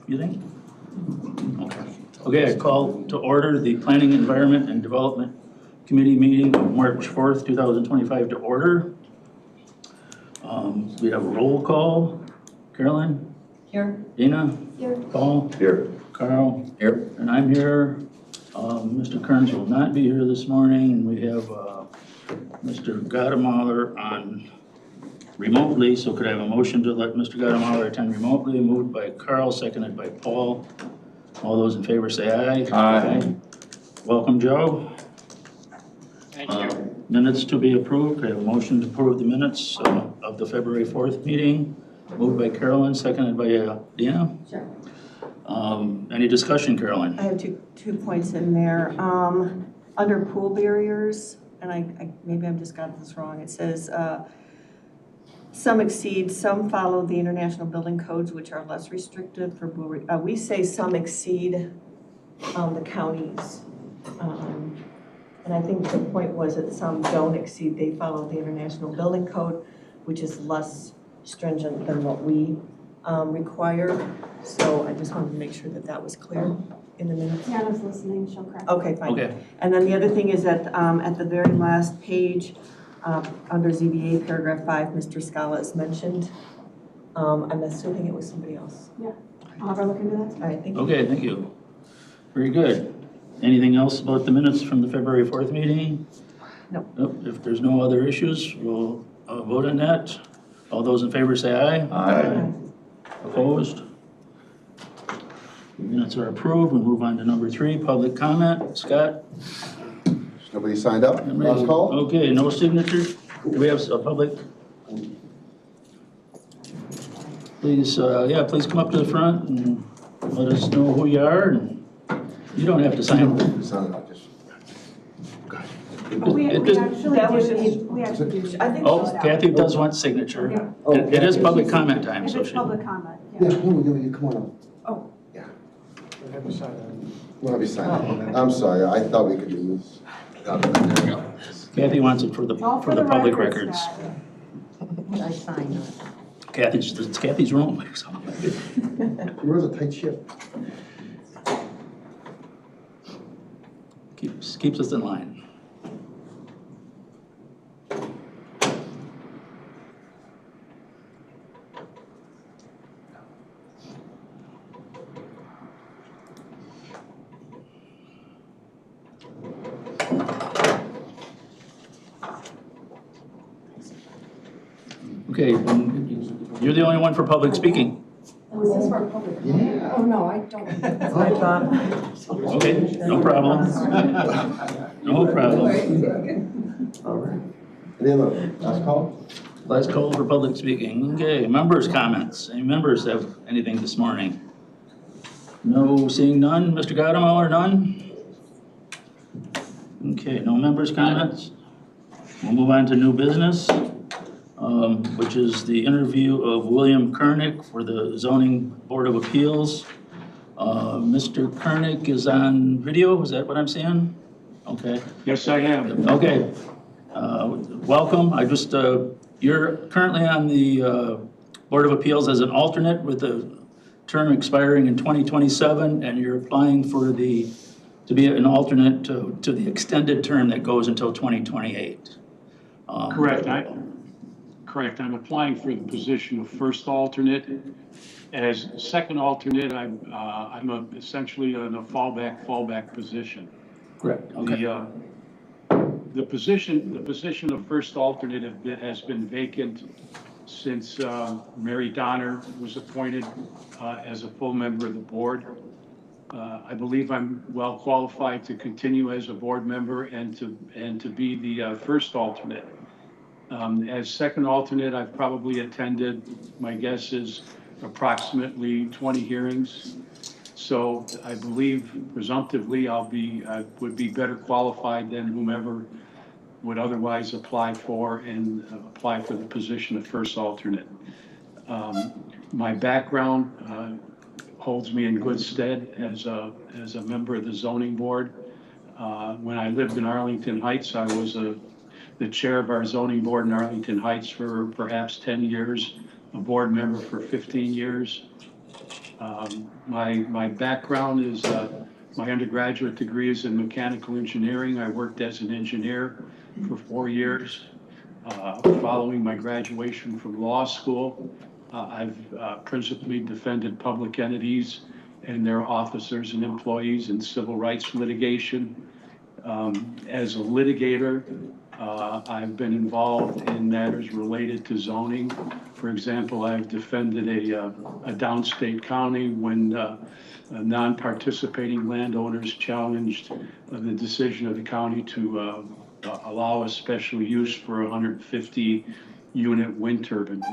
you think? Okay, I call to order the Planning, Environment, and Development Committee meeting of March 4th, 2025 to order. We have a roll call. Carolyn? Here. Dina? Here. Paul? Here. Carl? Here. And I'm here. Mr. Kearns will not be here this morning, and we have Mr. Gadamoller on remotely, so could I have a motion to let Mr. Gadamoller attend remotely? Moved by Carl, seconded by Paul. All those in favor say aye. Aye. Welcome, Joe. Thank you. Minutes to be approved. I have a motion to approve the minutes of the February 4th meeting. Moved by Carolyn, seconded by Dina. Sure. Any discussion, Carolyn? I have two points in there. Under pool barriers, and I maybe I've just got this wrong. It says some exceed, some follow the international building codes, which are less restrictive for pool. We say some exceed the counties. And I think the point was that some don't exceed, they follow the International Building Code, which is less stringent than what we require. So I just wanted to make sure that that was clear in the minutes. Tiana's listening, she'll correct. Okay, fine. Okay. And then the other thing is that at the very last page, under ZBA paragraph 5, Mr. Scala is mentioned. I'm assuming it was somebody else. Yeah, I'll have her look into that. All right, thank you. Okay, thank you. Very good. Anything else about the minutes from the February 4th meeting? No. Nope. If there's no other issues, we'll vote on that. All those in favor say aye. Aye. Opposed? The minutes are approved. We move on to number 3, public comment. Scott? Nobody signed up? Last call? Okay, no signatures. Do we have a public? Please, please come up to the front and let us know who you are. And you don't have to sign. We actually That was do. I think. Oh, Kathy does want signature. It is public comment time, If so it's she. public comment, Yeah, yeah. you come on up. Oh. Yeah. We'll have you sign it. I'm sorry, I thought we could do this. There we go. Kathy wants it for the All for the public records. Scott. I signed it. Kathy's, it's Kathy's room. She runs a tight ship. Keeps us in line. Okay, you're the only one for public speaking. Was this for public? Yeah. Oh, no, I don't. That's what I thought. Okay, no problem. No problem. All right. Any other last call? Last call for public speaking. Okay, members' comments. Any members have anything this morning? No, seeing none. Mr. Gadamoller, none? Okay, no members' comments. We'll move on to new business, which is the interview of William Kurnik for the Zoning Board of Appeals. Mr. Kurnik is on video, is that what I'm seeing? Okay. Yes, I am. Okay. Welcome. You're currently on the Board of Appeals as an alternate with the term expiring in 2027, and you're applying to be an alternate to the extended term that goes until 2028. Correct. I'm applying for the position of first alternate. As second alternate, I'm essentially in a fallback position. Correct. Okay. The position of first alternate has been vacant since Mary Donner was appointed as a full member of the board. I believe I'm well qualified to continue as a board member and to be the first alternate. As second alternate, I've probably attended, my guess is approximately 20 hearings. So I believe presumptively I would be better qualified than whomever would otherwise apply for the position of first alternate. My background holds me in good stead as a member of the zoning board. When I lived in Arlington Heights, I was the chair of our zoning board in Arlington Heights for perhaps 10 years, a board member for 15 years. My background is, my undergraduate degree is in mechanical engineering. I worked as an engineer for 4 years. Following my graduation from law school, I've principally defended public entities and their officers and employees in civil rights litigation. As a litigator, I've been involved in matters related to zoning. For example, I've defended a downstate county when non-participating landowners challenged the decision of the county to allow a special use for a 150-unit wind turbine.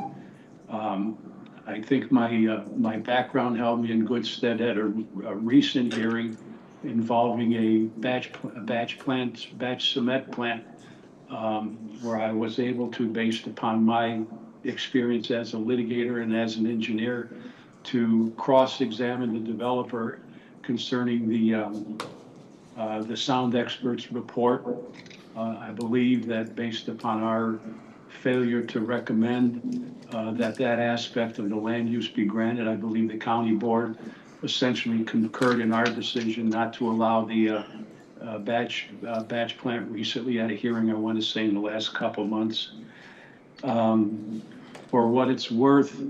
I think my background held me in good stead at a recent hearing involving a batch cement plant, where I was able to, based upon my experience as a litigator and as an engineer, to cross-examine the developer concerning the sound expert's report. I believe that based upon our failure to recommend that aspect of the land use be granted, I believe the county board essentially concurred in our decision not to allow the batch plant recently at a hearing, I want to say in the last couple of months. For what it's worth,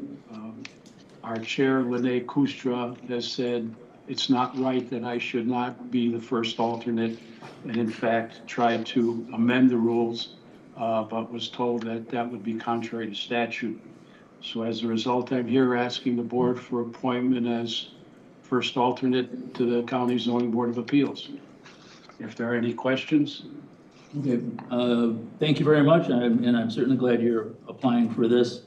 our chair, Lene Kustra, has said it's not right that I should not be the first alternate, and in fact tried to amend the rules, but was told that that would be contrary to statute. So as a result, I'm here asking the board for appointment as first alternate to the County Zoning Board of Appeals. If there are any questions. Okay, thank you very much, and I'm certainly glad you're applying for this.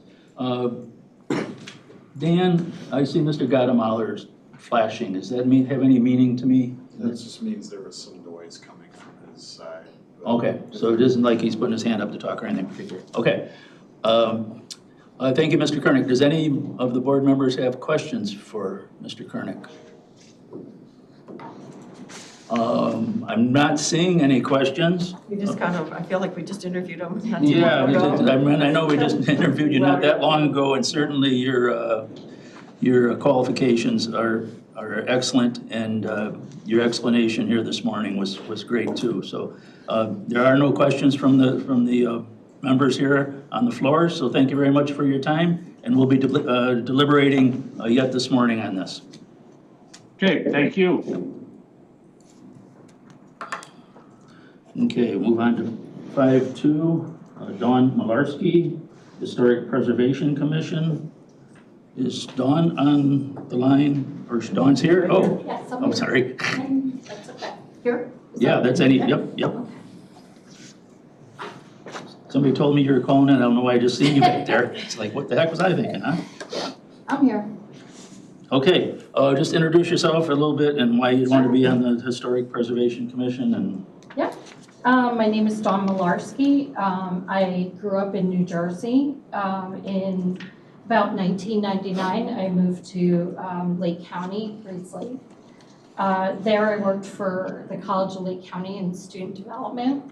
Dan, I see Mr. Gadamaller's flashing. Does that have any meaning to me? That just means there was some noise coming from his side. Okay, so it isn't like he's putting his hand up to talk or anything particular. Okay. Thank you, Mr. Kurnik. Does any of the board members have questions for Mr. Kurnik? I'm not seeing any questions. We just I feel like we just interviewed him not too Yeah, long ago. I know we just interviewed you not that long ago, and certainly your qualifications are excellent, and your explanation here this morning was great too. So there are no questions from the members here on the floor. So thank you very much for your time, and we'll be deliberating yet this morning on this. Okay, thank you. Okay, move on to 5.2, Dawn Milarski, Historic Preservation Commission. Is Dawn on the line, or Dawn's here? Oh, Yes, I'm sorry. That's okay. Here? Yeah, that's any, yep. Somebody told me you were calling in, I don't know why I just seen you back there. It's like, what the heck was I thinking, huh? I'm here. Okay, just introduce yourself a little bit and why you'd want to be on the Historic Preservation Commission and. Yeah. My name is Dawn Milarski. I grew up in New Jersey. In about 1999, I moved to Lake County, Grace Lake. There I worked for the College of Lake County in student development.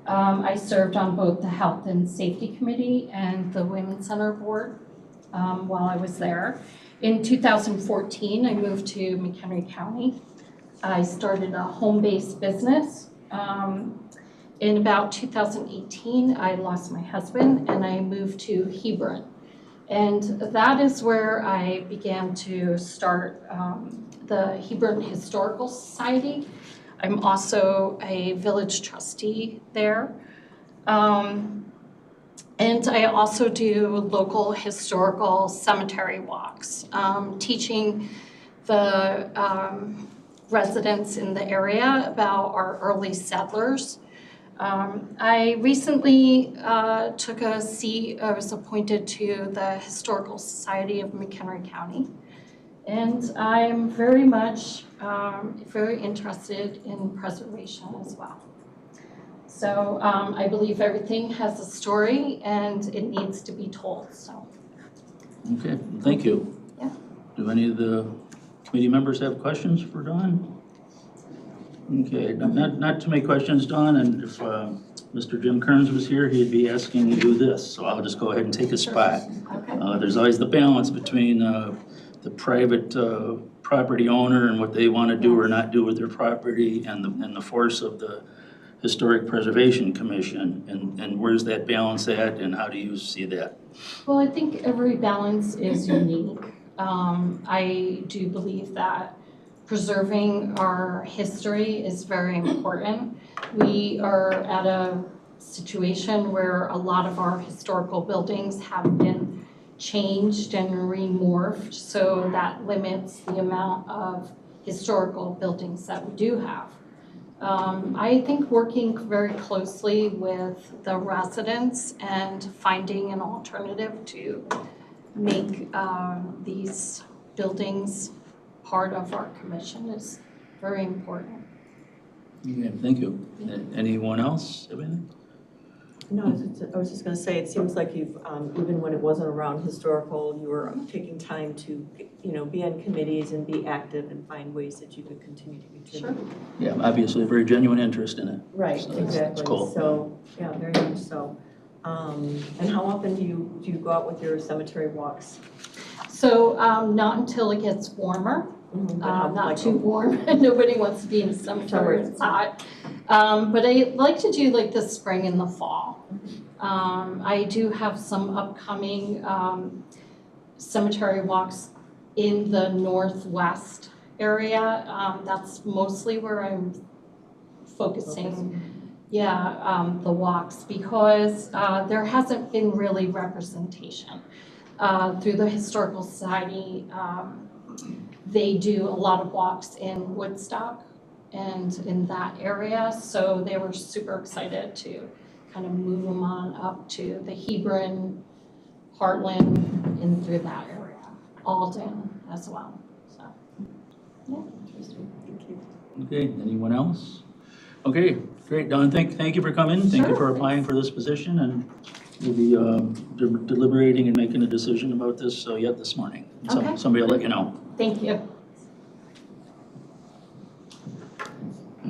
I served on both the Health and Safety Committee and the Women's Center Board while I was there. In 2014, I moved to McHenry County. I started a home-based business. In about 2018, I lost my husband and I moved to Hebron. And that is where I began to start the Hebron Historical Society. I'm also a village trustee there. And I also do local historical cemetery walks, teaching the residents in the area about our early settlers. I recently took a seat, I was appointed to the Historical Society of McHenry County. And I'm very much very interested in preservation as well. So I believe everything has a story and it needs to be told, so. Okay, thank you. Yeah. Do any of the committee members have questions for Dawn? Okay, not too many questions, Dawn, and if Mr. Jim Kearns was here, he'd be asking you this, so I'll just go ahead and take his spot. Okay. There's always the balance between the private property owner and what they want to do or not do with their property, and the force of the Historic Preservation Commission, and where's that balance at, and how do you see that? Well, I think every balance is unique. I do believe that preserving our history is very important. We are at a situation where a lot of our historical buildings have been changed and remorphed, so that limits the amount of historical buildings that we do have. I think working very closely with the residents and finding an alternative to make these buildings part of our commission is very important. Okay, thank you. Anyone else have anything? No, I was just gonna say, it seems like you've, even when it wasn't around historical, you were taking time to, be on committees and be active and find ways that you could continue to contribute. Sure. Yeah, obviously a very genuine interest in it. Right, So that's exactly. cool. So, yeah, very much so. And how often do you go out with your cemetery walks? So not until it gets warmer. Not Like- too warm. Nobody wants to be in the cemetery, it's hot. But I like to do like the spring and the fall. I do have some upcoming cemetery walks in the northwest area. That's mostly where I'm focusing. Yeah, the walks, because there hasn't been really representation. Through the Historical Society, they do a lot of walks in Woodstock and in that area, so they were super excited to kind of move them on up to the Hebron, Heartland, and through that area, Alden as well, so, yeah. Thank you. Okay, anyone else? Okay, great, Don, thank you for coming. Thank you Sure. for applying for this position, and we'll be deliberating and making a decision about this yet this morning. Okay. Somebody will let you know. Thank you.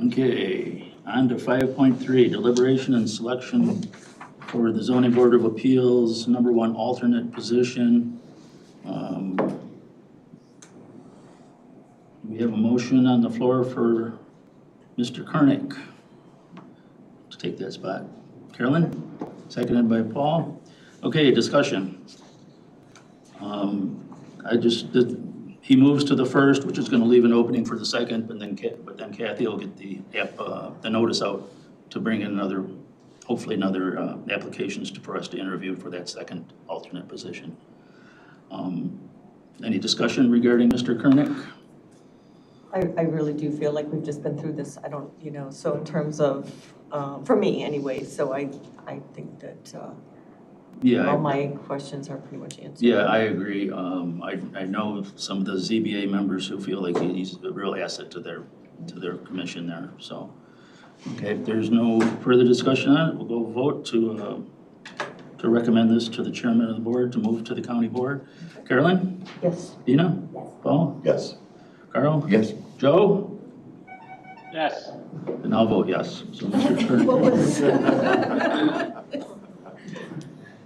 Okay, on to 5.3, deliberation and selection for the Zoning Board of Appeals, #1 alternate position. We have a motion on the floor for Mr. Kurnik to take that spot. Carolyn, seconded by Paul. Okay, discussion. He moves to the first, which is going to leave an opening for the second, but then Kathy will get the notice out to bring in hopefully another applications for us to interview for that second alternate position. Any discussion regarding Mr. Kurnik? I really do feel like we've just been through this, so in terms of, for me anyway, so I think that Yeah. all my questions are pretty much answered. Yeah, I agree. I know some of the ZBA members who feel like he's a real asset to their commission there, so. Okay, if there's no further discussion on it, we'll go vote to recommend this to the chairman of the board to move to the county board. Carolyn? Yes. Dina? Paul? Yes. Carl? Yes. Joe? Yes. And I'll vote yes. So Mr. What Kurnik. was?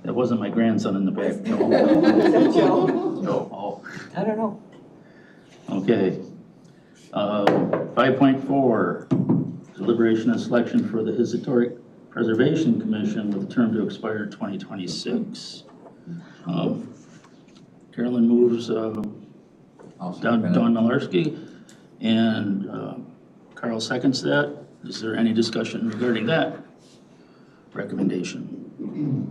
That wasn't my grandson in the back. Was that Joe? No. Oh. I don't know. Okay. 5.4, deliberation and selection for the Historic Preservation Commission with a term to expire 2026. Carolyn moves, Don Milarski, and Carl seconds that. Is there any discussion regarding that recommendation?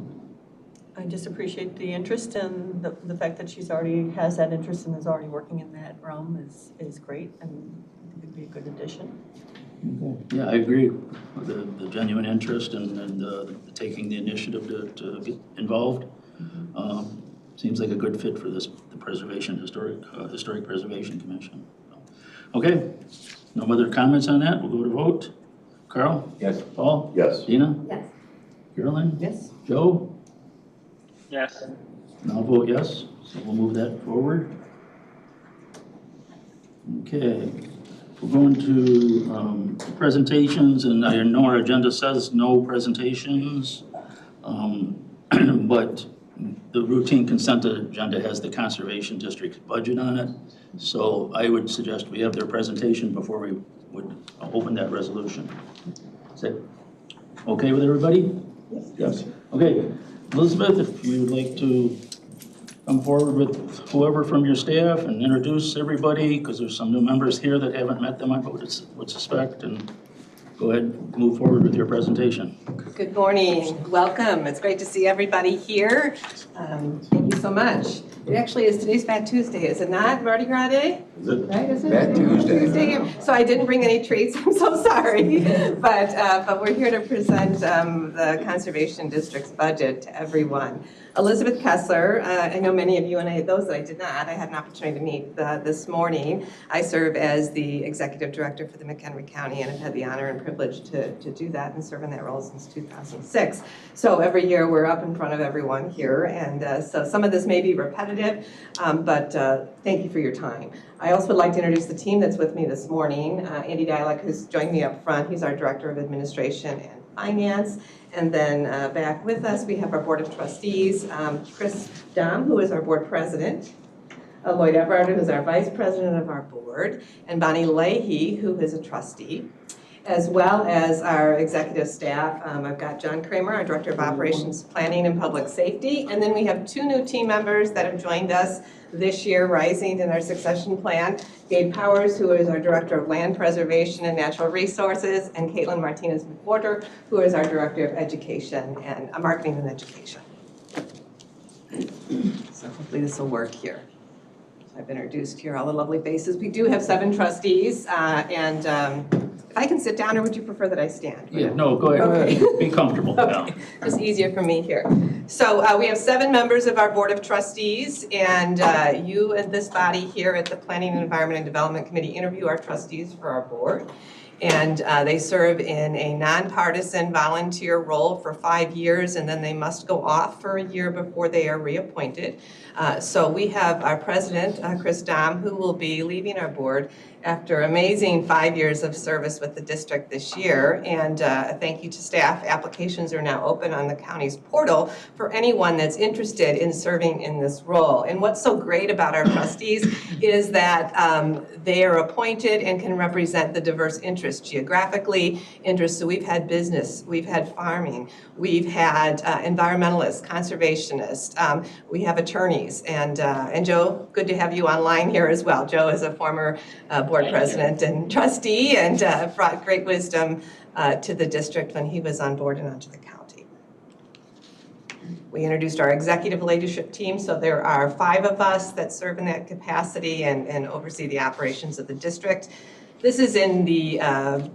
I just appreciate the interest, and the fact that she's already has that interest and is already working in that realm is great, and I think it'd be a good addition. Okay. Yeah, I agree. The genuine interest and taking the initiative to get involved seems like a good fit for the Historic Preservation Commission. Okay, no other comments on that. We'll go to vote. Carl? Yes. Paul? Yes. Dina? Yes. Carolyn? Yes. Joe? Yes. And I'll vote yes, so we'll move that forward. Okay, we're going to presentations, and I know our agenda says no presentations, but the routine consent agenda has the Conservation District's budget on it. So I would suggest we have their presentation before we would open that resolution. Is that okay with everybody? Yes. Okay. Elizabeth, if you would like to come forward with whoever from your staff and introduce everybody, because there's some new members here that haven't met them, I would suspect, and go ahead and move forward with your presentation. Good morning. Welcome. It's great to see everybody here. Thank you so much. It actually is, today's Fat Tuesday, is it not? Mardi Gras Day? Is it? Right, is it? Fat Tuesday. So I didn't bring any treats, I'm so sorry. But we're here to present the Conservation District's budget to everyone. Elizabeth Kessler, I know many of you, and those that I did not, I had an opportunity to meet this morning. I serve as the Executive Director for the McHenry County and have had the honor and privilege to do that and serve in that role since 2006. So every year we're up in front of everyone here, and so some of this may be repetitive, but thank you for your time. I also would like to introduce the team that's with me this morning. Andy Dialek, who's joined me up front, he's our Director of Administration and Finance. And then back with us, we have our Board of Trustees, Chris Dahm, who is our Board President, Lloyd Everard, who is our Vice President of our Board, and Bonnie Leahy, who is a trustee, as well as our executive staff. I've got John Kramer, our Director of Operations, Planning, and Public Safety, and then we have two new team members that have joined us this year, rising in our succession plan. Gabe Powers, who is our Director of Land Preservation and Natural Resources, and Caitlin Martinez-McWhorter, who is our Director of Education and Marketing and Education. So hopefully this will work here. So I've introduced here all the lovely faces. We do have 7 trustees, if I can sit down, or would you prefer that I stand? Yeah, no, go ahead. Okay. Be comfortable. Okay. Just easier for me here. So we have 7 members of our Board of Trustees, and you and this body here at the Planning, Environment, and Development Committee interview our trustees for our board. And they serve in a nonpartisan volunteer role for 5 years, and then they must go off for a year before they are reappointed. So we have our president, Chris Dahm, who will be leaving our board after amazing 5 years of service with the district this year. And thank you to staff. Applications are now open on the county's portal for anyone that's interested in serving in this role. And what's so great about our trustees is that they are appointed and can represent the diverse interests geographically, interests. So we've had business, we've had farming, we've had environmentalists, conservationists, we have attorneys, and Joe, good to have you online here as well. Joe is a former board president and trustee, and brought great wisdom to the district when he was on board and onto the county. We introduced our executive leadership team, so there are 5 of us that serve in that capacity and oversee the operations of the district. This is in the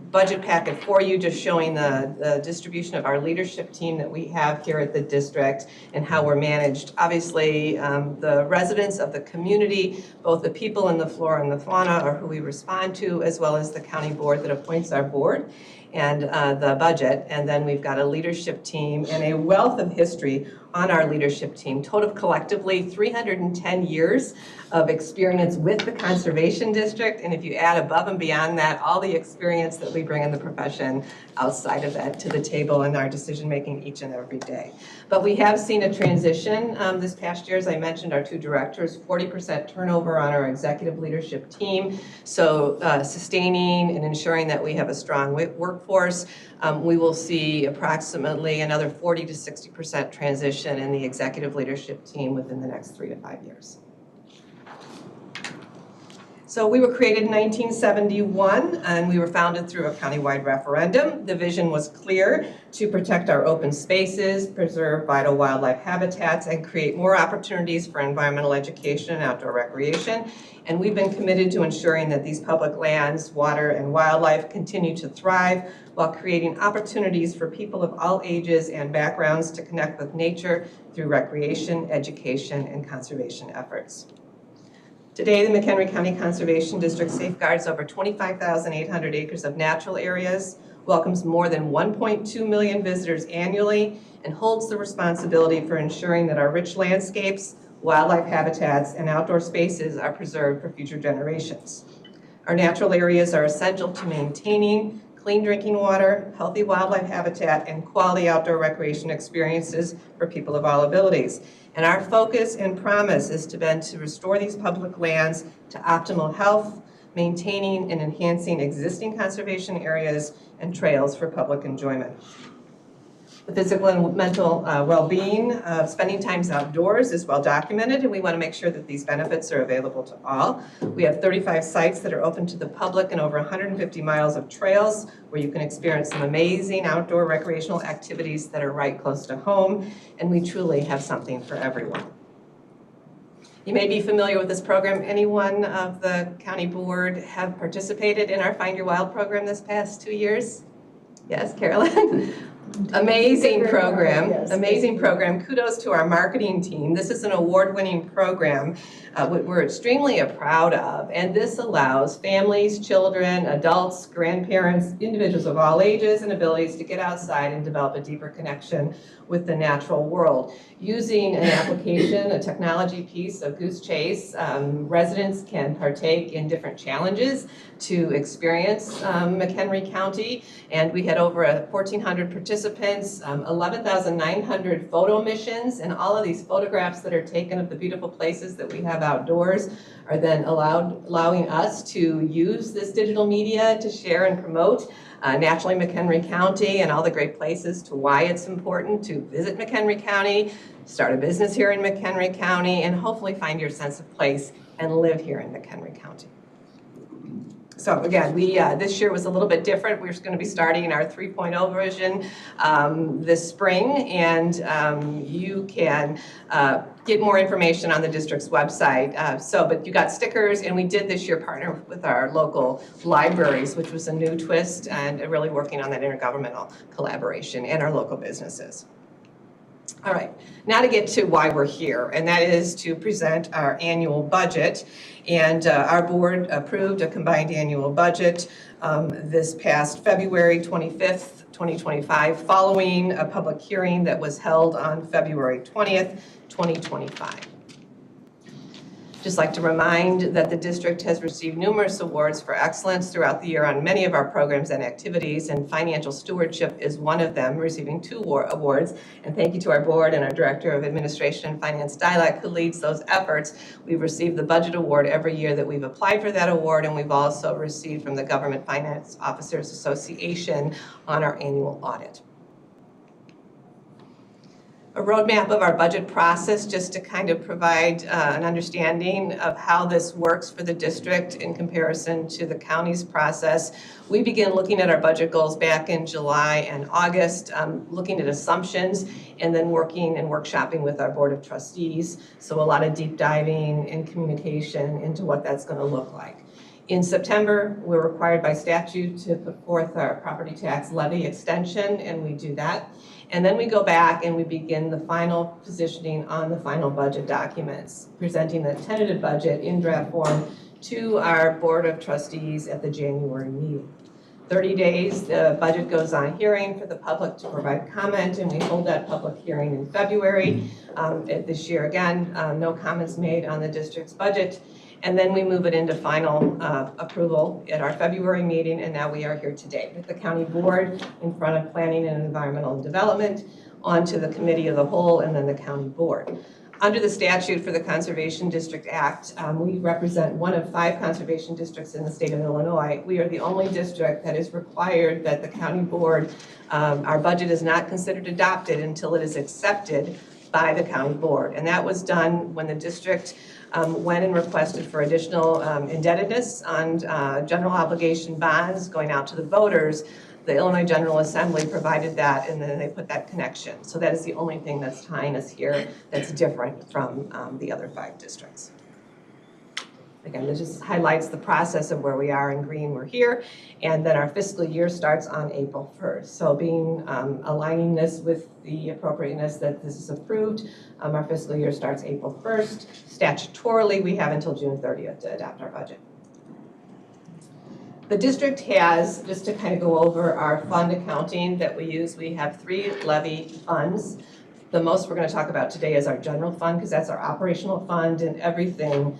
budget packet for you, just showing the distribution of our leadership team that we have here at the district and how we're managed. Obviously, the residents of the community, both the people in the flora and the fauna are who we respond to, as well as the county board that appoints our board and the budget. And then we've got a leadership team and a wealth of history on our leadership team. Total collectively 310 years of experience with the Conservation District, and if you add above and beyond that, all the experience that we bring in the profession outside of that to the table in our decision making each and every day. But we have seen a transition this past year, as I mentioned, our 2 directors, 40% turnover on our executive leadership team. So sustaining and ensuring that we have a strong workforce. We will see approximately another 40 to 60% transition in the executive leadership team within the next 3 to 5 years. So we were created in 1971, and we were founded through a countywide referendum. The vision was clear: to protect our open spaces, preserve vital wildlife habitats, and create more opportunities for environmental education and outdoor recreation. And we've been committed to ensuring that these public lands, water, and wildlife continue to thrive while creating opportunities for people of all ages and backgrounds to connect with nature through recreation, education, and conservation efforts. Today, the McHenry County Conservation District safeguards over 25,800 acres of natural areas, welcomes more than 1.2 million visitors annually, and holds the responsibility for ensuring that our rich landscapes, wildlife habitats, and outdoor spaces are preserved for future generations. Our natural areas are essential to maintaining clean drinking water, healthy wildlife habitat, and quality outdoor recreation experiences for people of all abilities. And our focus and promise is to restore these public lands to optimal health, maintaining and enhancing existing conservation areas and trails for public enjoyment. The physical and mental well-being of spending time outdoors is well documented, and we want to make sure that these benefits are available to all. We have 35 sites that are open to the public and over 150 miles of trails where you can experience some amazing outdoor recreational activities that are right close to home, and we truly have something for everyone. You may be familiar with this program. Anyone of the county board have participated in our Find Your Wild program this past 2 years? Yes, Carolyn? Amazing program, amazing program. Kudos to our marketing team. This is an award-winning program we're extremely proud of, and this allows families, children, adults, grandparents, individuals of all ages and abilities to get outside and develop a deeper connection with the natural world. Using an application, a technology piece of Goose Chase, residents can partake in different challenges to experience McHenry County, and we had over 1,400 participants, 11,900 photo missions, and all of these photographs that are taken of the beautiful places that we have outdoors are then allowing us to use this digital media to share and promote naturally McHenry County and all the great places to why it's important to visit McHenry County, start a business here in McHenry County, and hopefully find your sense of place and live here in McHenry County. So again, this year was a little bit different. We're going to be starting our 3.0 version this spring, and you can get more information on the district's website. But you got stickers, and we did this year partner with our local libraries, which was a new twist, and really working on that intergovernmental collaboration and our local businesses. All right, now to get to why we're here, and that is to present our annual budget. And our board approved a combined annual budget this past February 25th, 2025, following a public hearing that was held on February 20th, 2025. Just like to remind that the district has received numerous awards for excellence throughout the year on many of our programs and activities, and financial stewardship is one of them, receiving 2 awards. And thank you to our board and our Director of Administration and Finance, Dilek, who leads those efforts. We've received the budget award every year that we've applied for that award, and we've also received from the Government Finance Officers Association on our annual audit. A roadmap of our budget process, just to kind of provide an understanding of how this works for the district in comparison to the county's process. We began looking at our budget goals back in July and August, looking at assumptions, and then working and workshopping with our Board of Trustees. So a lot of deep diving and communication into what that's going to look like. In September, we're required by statute to put forth our property tax levy extension, and we do that. And then we go back and we begin the final positioning on the final budget documents, presenting the tentative budget in draft form to our Board of Trustees at the January meeting. 30 days, the budget goes on hearing for the public to provide comment, and we hold that public hearing in February. This year, again, no comments made on the district's budget. And then we move it into final approval at our February meeting, and now we are here today with the county board in front of planning and environmental development, onto the committee of the whole, and then the county board. Under the statute for the Conservation District Act, we represent one of 5 conservation districts in the state of Illinois. We are the only district that is required that the county board, our budget is not considered adopted until it is accepted by the county board. And that was done when the district went and requested for additional indebtedness on general obligation bonds going out to the voters. The Illinois General Assembly provided that, and then they put that connection. So that is the only thing that's tying us here that's different from the other 5 districts. Again, this just highlights the process of where we are. In green, we're here, and then our fiscal year starts on April 1st. So aligning this with the appropriateness that this is approved, our fiscal year starts April 1st. Statutorily, we have until June 30th to adopt our budget. The district has, just to kind of go over our fund accounting that we use, we have 3 levy funds. The most we're going to talk about today is our general fund, because that's our operational fund, and everything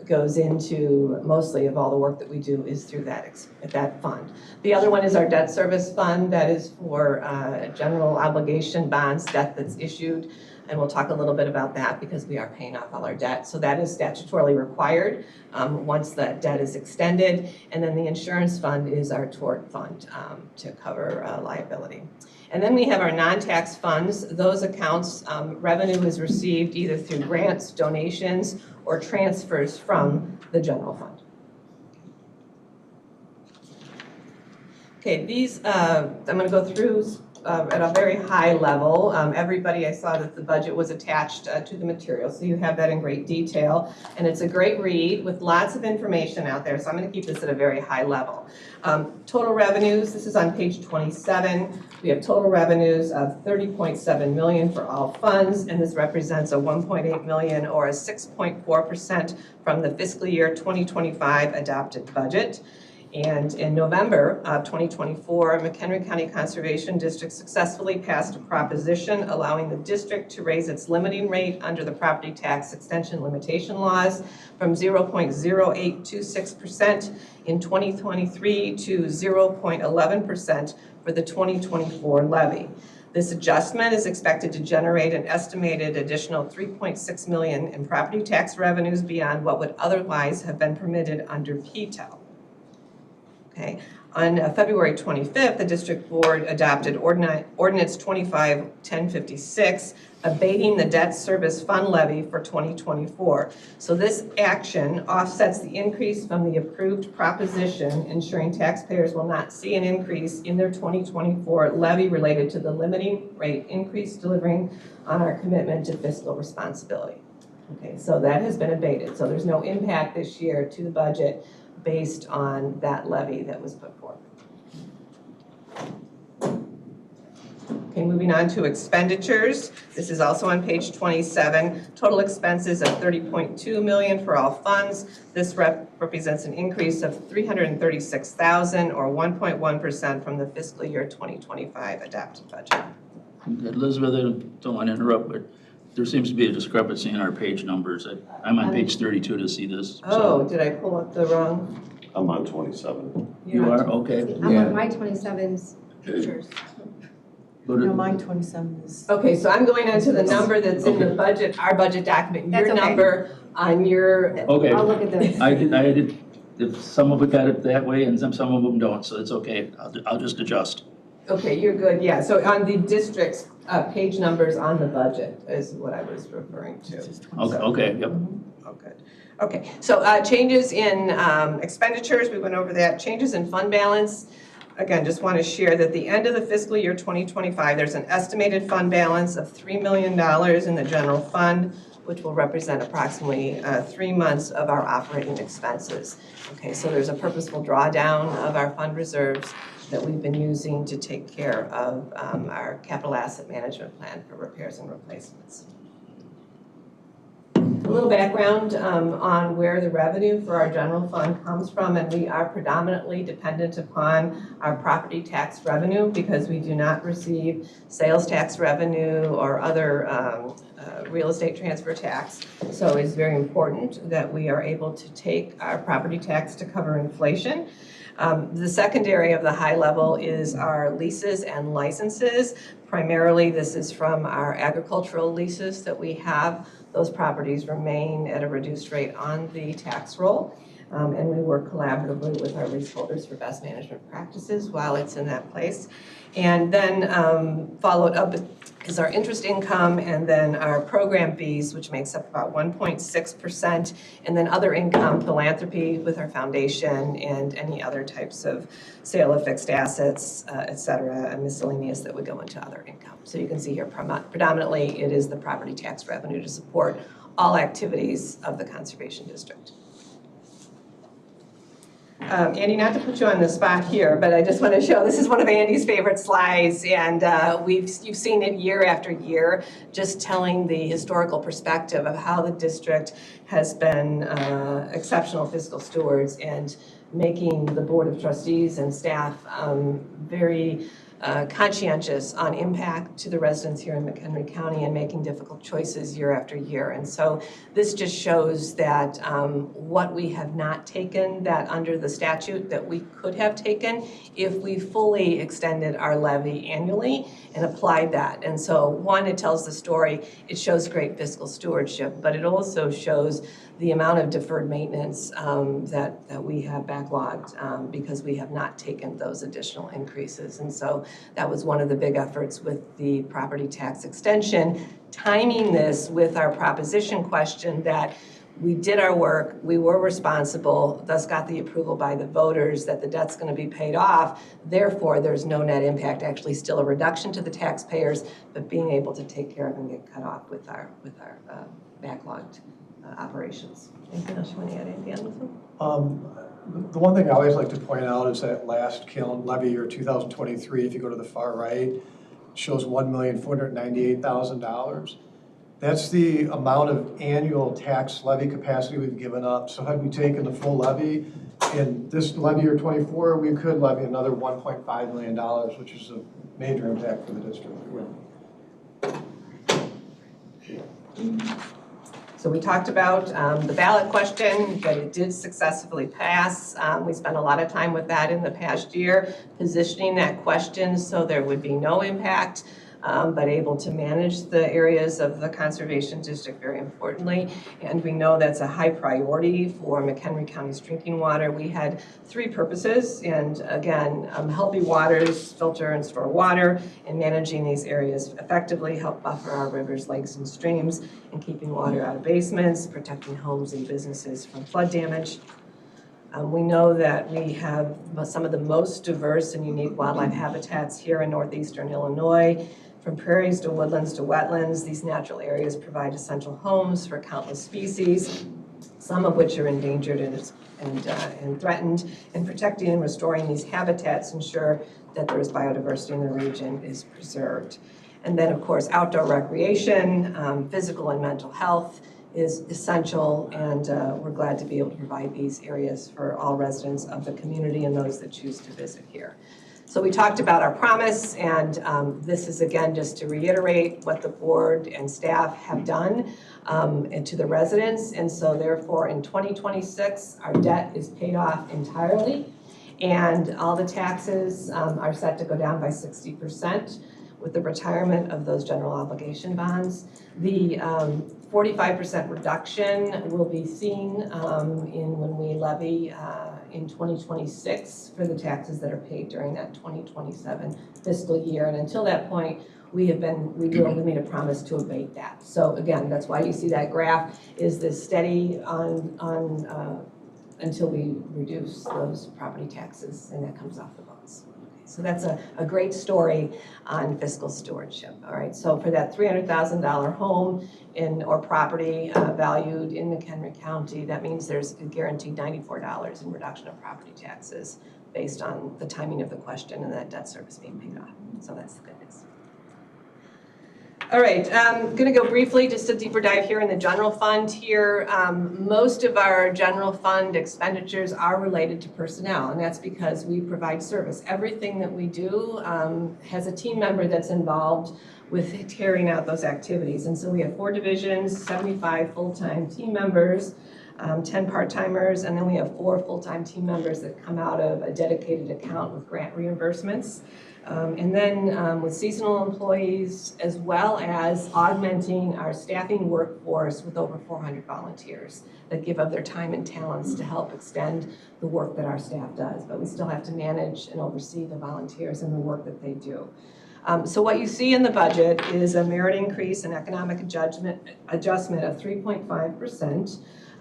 goes into, mostly of all the work that we do is through that fund. The other one is our debt service fund. That is for general obligation bonds, debt that's issued And we'll talk a little bit about that because we are paying off all our debt. So that is statutorily required once that debt is extended. And then the insurance fund is our tort fund to cover liability. And then we have our non-tax funds. Those accounts, revenue is received either through grants, donations, or transfers from the general fund. Okay, these, I'm going to go through at a very high level. Everybody, I saw that the budget was attached to the material, so you have that in great detail. And it's a great read with lots of information out there, so I'm going to keep this at a very high level. Total revenues, this is on page 27. We have total revenues of $30.7 million for all funds, and this represents a $1.8 million or a 6.4% from the fiscal year 2025 adopted budget. And in November of 2024, McHenry County Conservation District successfully passed a proposition allowing the district to raise its limiting rate under the property tax extension limitation laws from 0.0826% in 2023 to 0.11% for the 2024 levy. This adjustment is expected to generate an estimated additional $3.6 million in property tax revenues beyond what would otherwise have been permitted under PTEL. Okay. On February 25th, the district board adopted Ordinance 25-1056, abating the debt service fund levy for 2024. So this action offsets the increase from the approved proposition, ensuring taxpayers will not see an increase in their 2024 levy related to the limiting rate increase, delivering on our commitment to fiscal responsibility. Okay, so that has been abated. So there's no impact this year to the budget based on that levy that was put forth. Okay, moving on to expenditures. This is also on page 27. Total expenses of $30.2 million for all funds. This represents an increase of $336,000 or 1.1% from the fiscal year 2025 adopted budget. Elizabeth, I don't want to interrupt, but there seems to be a discrepancy in our page numbers. I'm on page 32 to see this. Oh, did I pull up the wrong? I'm on 27. You are? Okay. I'm on my 27's pictures. No, mine 27 is. Okay, so I'm going on to the number that's in the budget, our budget document, That's your okay. number on your, Okay. I'll look at those. I did, if some of it got it that way and some of them don't, so it's okay. I'll just adjust. okay, you're good, yeah. So on the district's page numbers on the budget is what I was referring to. Okay, yep. Oh, good. Okay, so changes in expenditures, we went over that. Changes in fund balance. Again, just want to share that at the end of the fiscal year 2025, there's an estimated fund balance of $3 million in the general fund, which will represent approximately 3 months of our operating expenses. Okay, so there's a purposeful drawdown of our fund reserves that we've been using to take care of our capital asset management plan for repairs and replacements. A little background on where the revenue for our general fund comes from, and we are predominantly dependent upon our property tax revenue because we do not receive sales tax revenue or other real estate transfer tax. So it's very important that we are able to take our property tax to cover inflation. The secondary of the high level is our leases and licenses. Primarily, this is from our agricultural leases that we have. Those properties remain at a reduced rate on the tax roll. And we work collaboratively with our leaseholders for best management practices while it's in that place. And then followed up is our interest income and then our program fees, which makes up about 1.6%, and then other income, philanthropy with our foundation and any other types of sale of fixed assets, et cetera, and miscellaneous that would go into other income. So you can see here predominantly it is the property tax revenue to support all activities of the Conservation District. Andy, not to put you on the spot here, but I just want to show, this is one of Andy's favorite slides, and you've seen it year after year, just telling the historical perspective of how the district has been exceptional fiscal stewards and making the Board of Trustees and staff very conscientious on impact to the residents here in McHenry County and making difficult choices year after year. And so this just shows that what we have not taken that under the statute that we could have taken if we fully extended our levy annually and applied that. And so one, it tells the story, it shows great fiscal stewardship, but it also shows the amount of deferred maintenance that we have backlogged because we have not taken those additional increases. And so that was one of the big efforts with the property tax extension, timing this with our proposition question that we did our work, we were responsible, thus got the approval by the voters that the debt's going to be paid off. Therefore, there's no net impact, actually still a reduction to the taxpayers, but being able to take care of and get cut off with our backlogged operations. Anything else you want to add, anything on this one? The one thing I always like to point out is that last levy year 2023, if you go to the far right, shows $1,498,000. That's the amount of annual tax levy capacity we've given up. So had we taken the full levy in this levy year 24, we could levy another $1.5 million, which is a major impact for the district. So we talked about the ballot question, that it did successfully pass. We spent a lot of time with that in the past year, positioning that question so there would be no impact, but able to manage the areas of the conservation district very importantly. And we know that's a high priority for McHenry County's drinking water. We had three purposes, and again, healthy waters, filter and store water, and managing these areas effectively, help buffer our rivers, lakes, and streams, and keeping water out of basements, protecting homes and businesses from flood damage. We know that we have some of the most diverse and unique wildlife habitats here in northeastern Illinois. From prairies to woodlands to wetlands, these natural areas provide essential homes for countless species, some of which are endangered and threatened. And protecting and restoring these habitats ensure that there is biodiversity in the region is preserved. And then, of course, outdoor recreation, physical and mental health is essential, and we're glad to be able to provide these areas for all residents of the community and those that choose to visit here. So we talked about our promise, and this is again just to reiterate what the board and staff have done and to the residents. And so therefore in 2026, our debt is paid off entirely, and all the taxes are set to go down by 60% with the retirement of those general obligation bonds. The 45% reduction will be seen when we levy in 2026 for the taxes that are paid during that 2027 fiscal year. And until that point, we made a promise to abate that. So again, that's why you see that graph is this steady on until we reduce those property taxes, and that comes off the books. So that's a great story on fiscal stewardship. All right, so for that $300,000 home or property valued in McHenry County, that means there's a guaranteed $94 in reduction of property taxes based on the timing of the question and that debt service being paid off. So that's the good news. All right, I'm going to go briefly, just a deeper dive here in the general fund here. Most of our general fund expenditures are related to personnel, and that's because we provide service. Everything that we do has a team member that's involved with carrying out those activities. And so we have 4 divisions, 75 full-time team members, 10 part-timers, and then we have 4 full-time team members that come out of a dedicated account with grant reimbursements. And then with seasonal employees, as well as augmenting our staffing workforce with over 400 volunteers that give up their time and talents to help extend the work that our staff does. But we still have to manage and oversee the volunteers and the work that they do. So what you see in the budget is a merit increase and economic adjustment of 3.5%.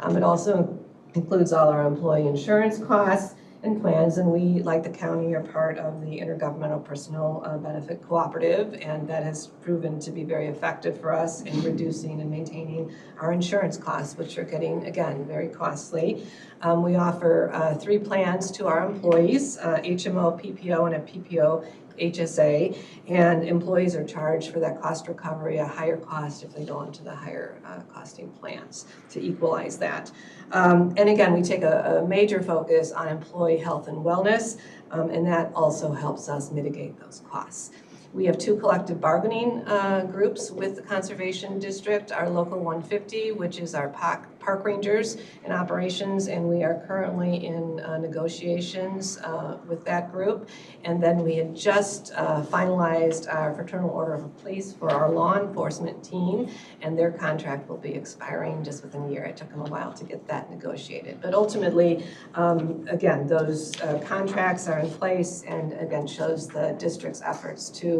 It also includes all our employee insurance costs and plans, and we, like the county, are part of the Intergovernmental Personal Benefit Cooperative, and that has proven to be very effective for us in reducing and maintaining our insurance costs, which are getting, again, very costly. We offer 3 plans to our employees, HMO, PPO, and a PPO HSA, and employees are charged for that cost recovery, a higher cost if they go into the higher costing plans to equalize that. And again, we take a major focus on employee health and wellness. and that also helps us mitigate those costs. We have 2 collective bargaining groups with the Conservation District, our Local 150, which is our park rangers in operations, and we are currently in negotiations with that group. And then we had just finalized our Fraternal Order of Police for our law enforcement team, and their contract will be expiring just within a year. It took them a while to get that negotiated. But ultimately, again, those contracts are in place, and again, shows the district's efforts to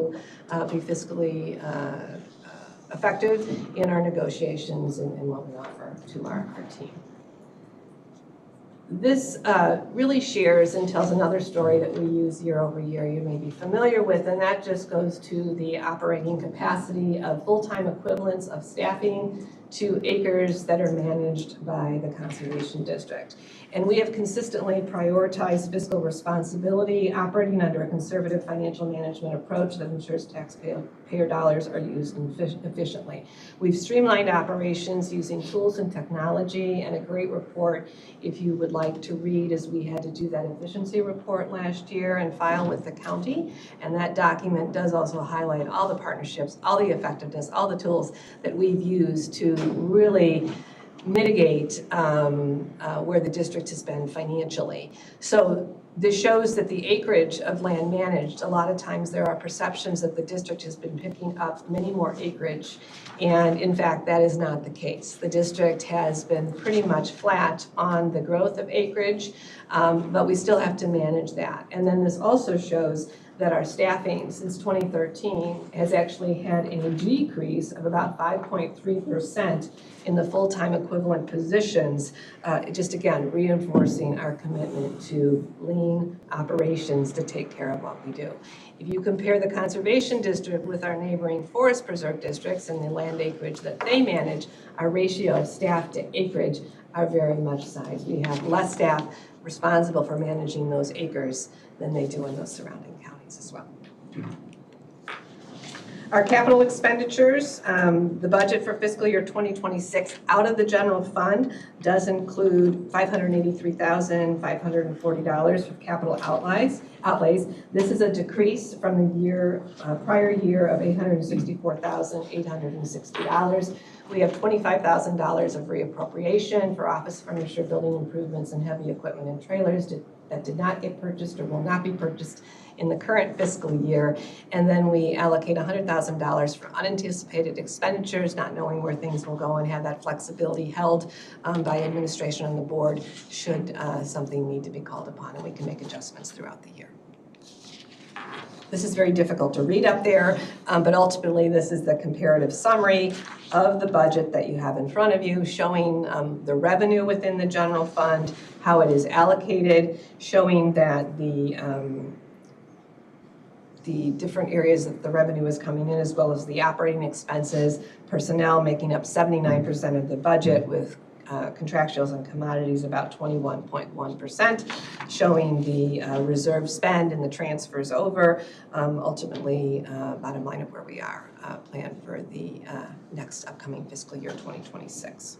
be fiscally effective in our negotiations and what we offer to our team. This really shares and tells another story that we use year over year you may be familiar with, and that just goes to the operating capacity of full-time equivalents of staffing to acres that are managed by the Conservation District. And we have consistently prioritized fiscal responsibility, operating under a conservative financial management approach that ensures taxpayer dollars are used efficiently. We've streamlined operations using tools and technology, and a great report, if you would like to read, as we had to do that efficiency report last year and file with the county. And that document does also highlight all the partnerships, all the effectiveness, all the tools that we've used to really mitigate where the district has been financially. So this shows that the acreage of land managed, a lot of times there are perceptions that the district has been picking up many more acreage, and in fact that is not the case. The district has been pretty much flat on the growth of acreage, but we still have to manage that. And then this also shows that our staffing since 2013 has actually had a decrease of about 5.3% in the full-time equivalent positions, just again reinforcing our commitment to lean operations to take care of what we do. If you compare the Conservation District with our neighboring Forest Preserve districts and the land acreage that they manage, our ratio of staff to acreage are very much sized. We have less staff responsible for managing those acres than they do in those surrounding counties as well. Our capital expenditures, the budget for fiscal year 2026 out of the general fund does include $583,540 for capital outlays. This is a decrease from the prior year of $864,860. We have $25,000 of reappropriation for office furniture, building improvements, and heavy equipment and trailers that did not get purchased or will not be purchased in the current fiscal year. And then we allocate $100,000 for unanticipated expenditures, not knowing where things will go, and have that flexibility held by administration on the board should something need to be called upon, and we can make adjustments throughout the year. This is very difficult to read up there, but ultimately this is the comparative summary of the budget that you have in front of you, showing the revenue within the general fund, how it is allocated, showing that the different areas that the revenue is coming in, as well as the operating expenses, personnel making up 79% of the budget, with contractuals and commodities about 21.1%, showing the reserve spend and the transfers over, ultimately bottom line of where we are planned for the next upcoming fiscal year 2026.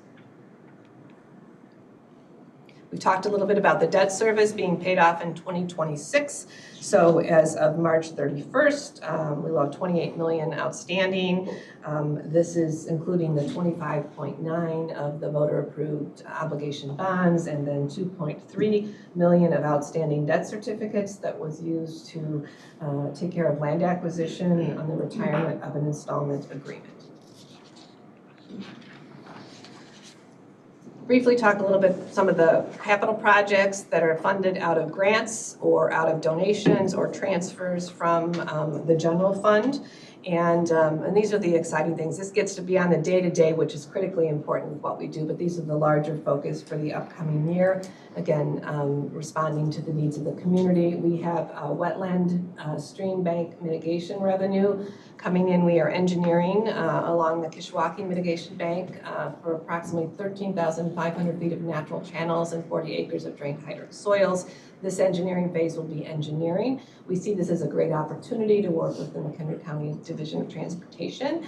We talked a little bit about the debt service being paid off in 2026. So as of March 31st, we will have $28 million outstanding. This is including the 25.9 of the voter-approved obligation bonds, and then 2.3 million of outstanding debt certificates that was used to take care of land acquisition on the retirement of an installment agreement. Briefly talk a little bit some of the capital projects that are funded out of grants or out of donations or transfers from the general fund. And these are the exciting things. This gets to be on the day-to-day, which is critically important with what we do, but these are the larger focus for the upcoming year. Again, responding to the needs of the community. We have wetland stream bank mitigation revenue coming in. We are engineering along the Kishwaukee Mitigation Bank for approximately 13,500 feet of natural channels and 40 acres of drained hydric soils. This engineering phase will be engineering. We see this as a great opportunity to work with the McHenry County Division of Transportation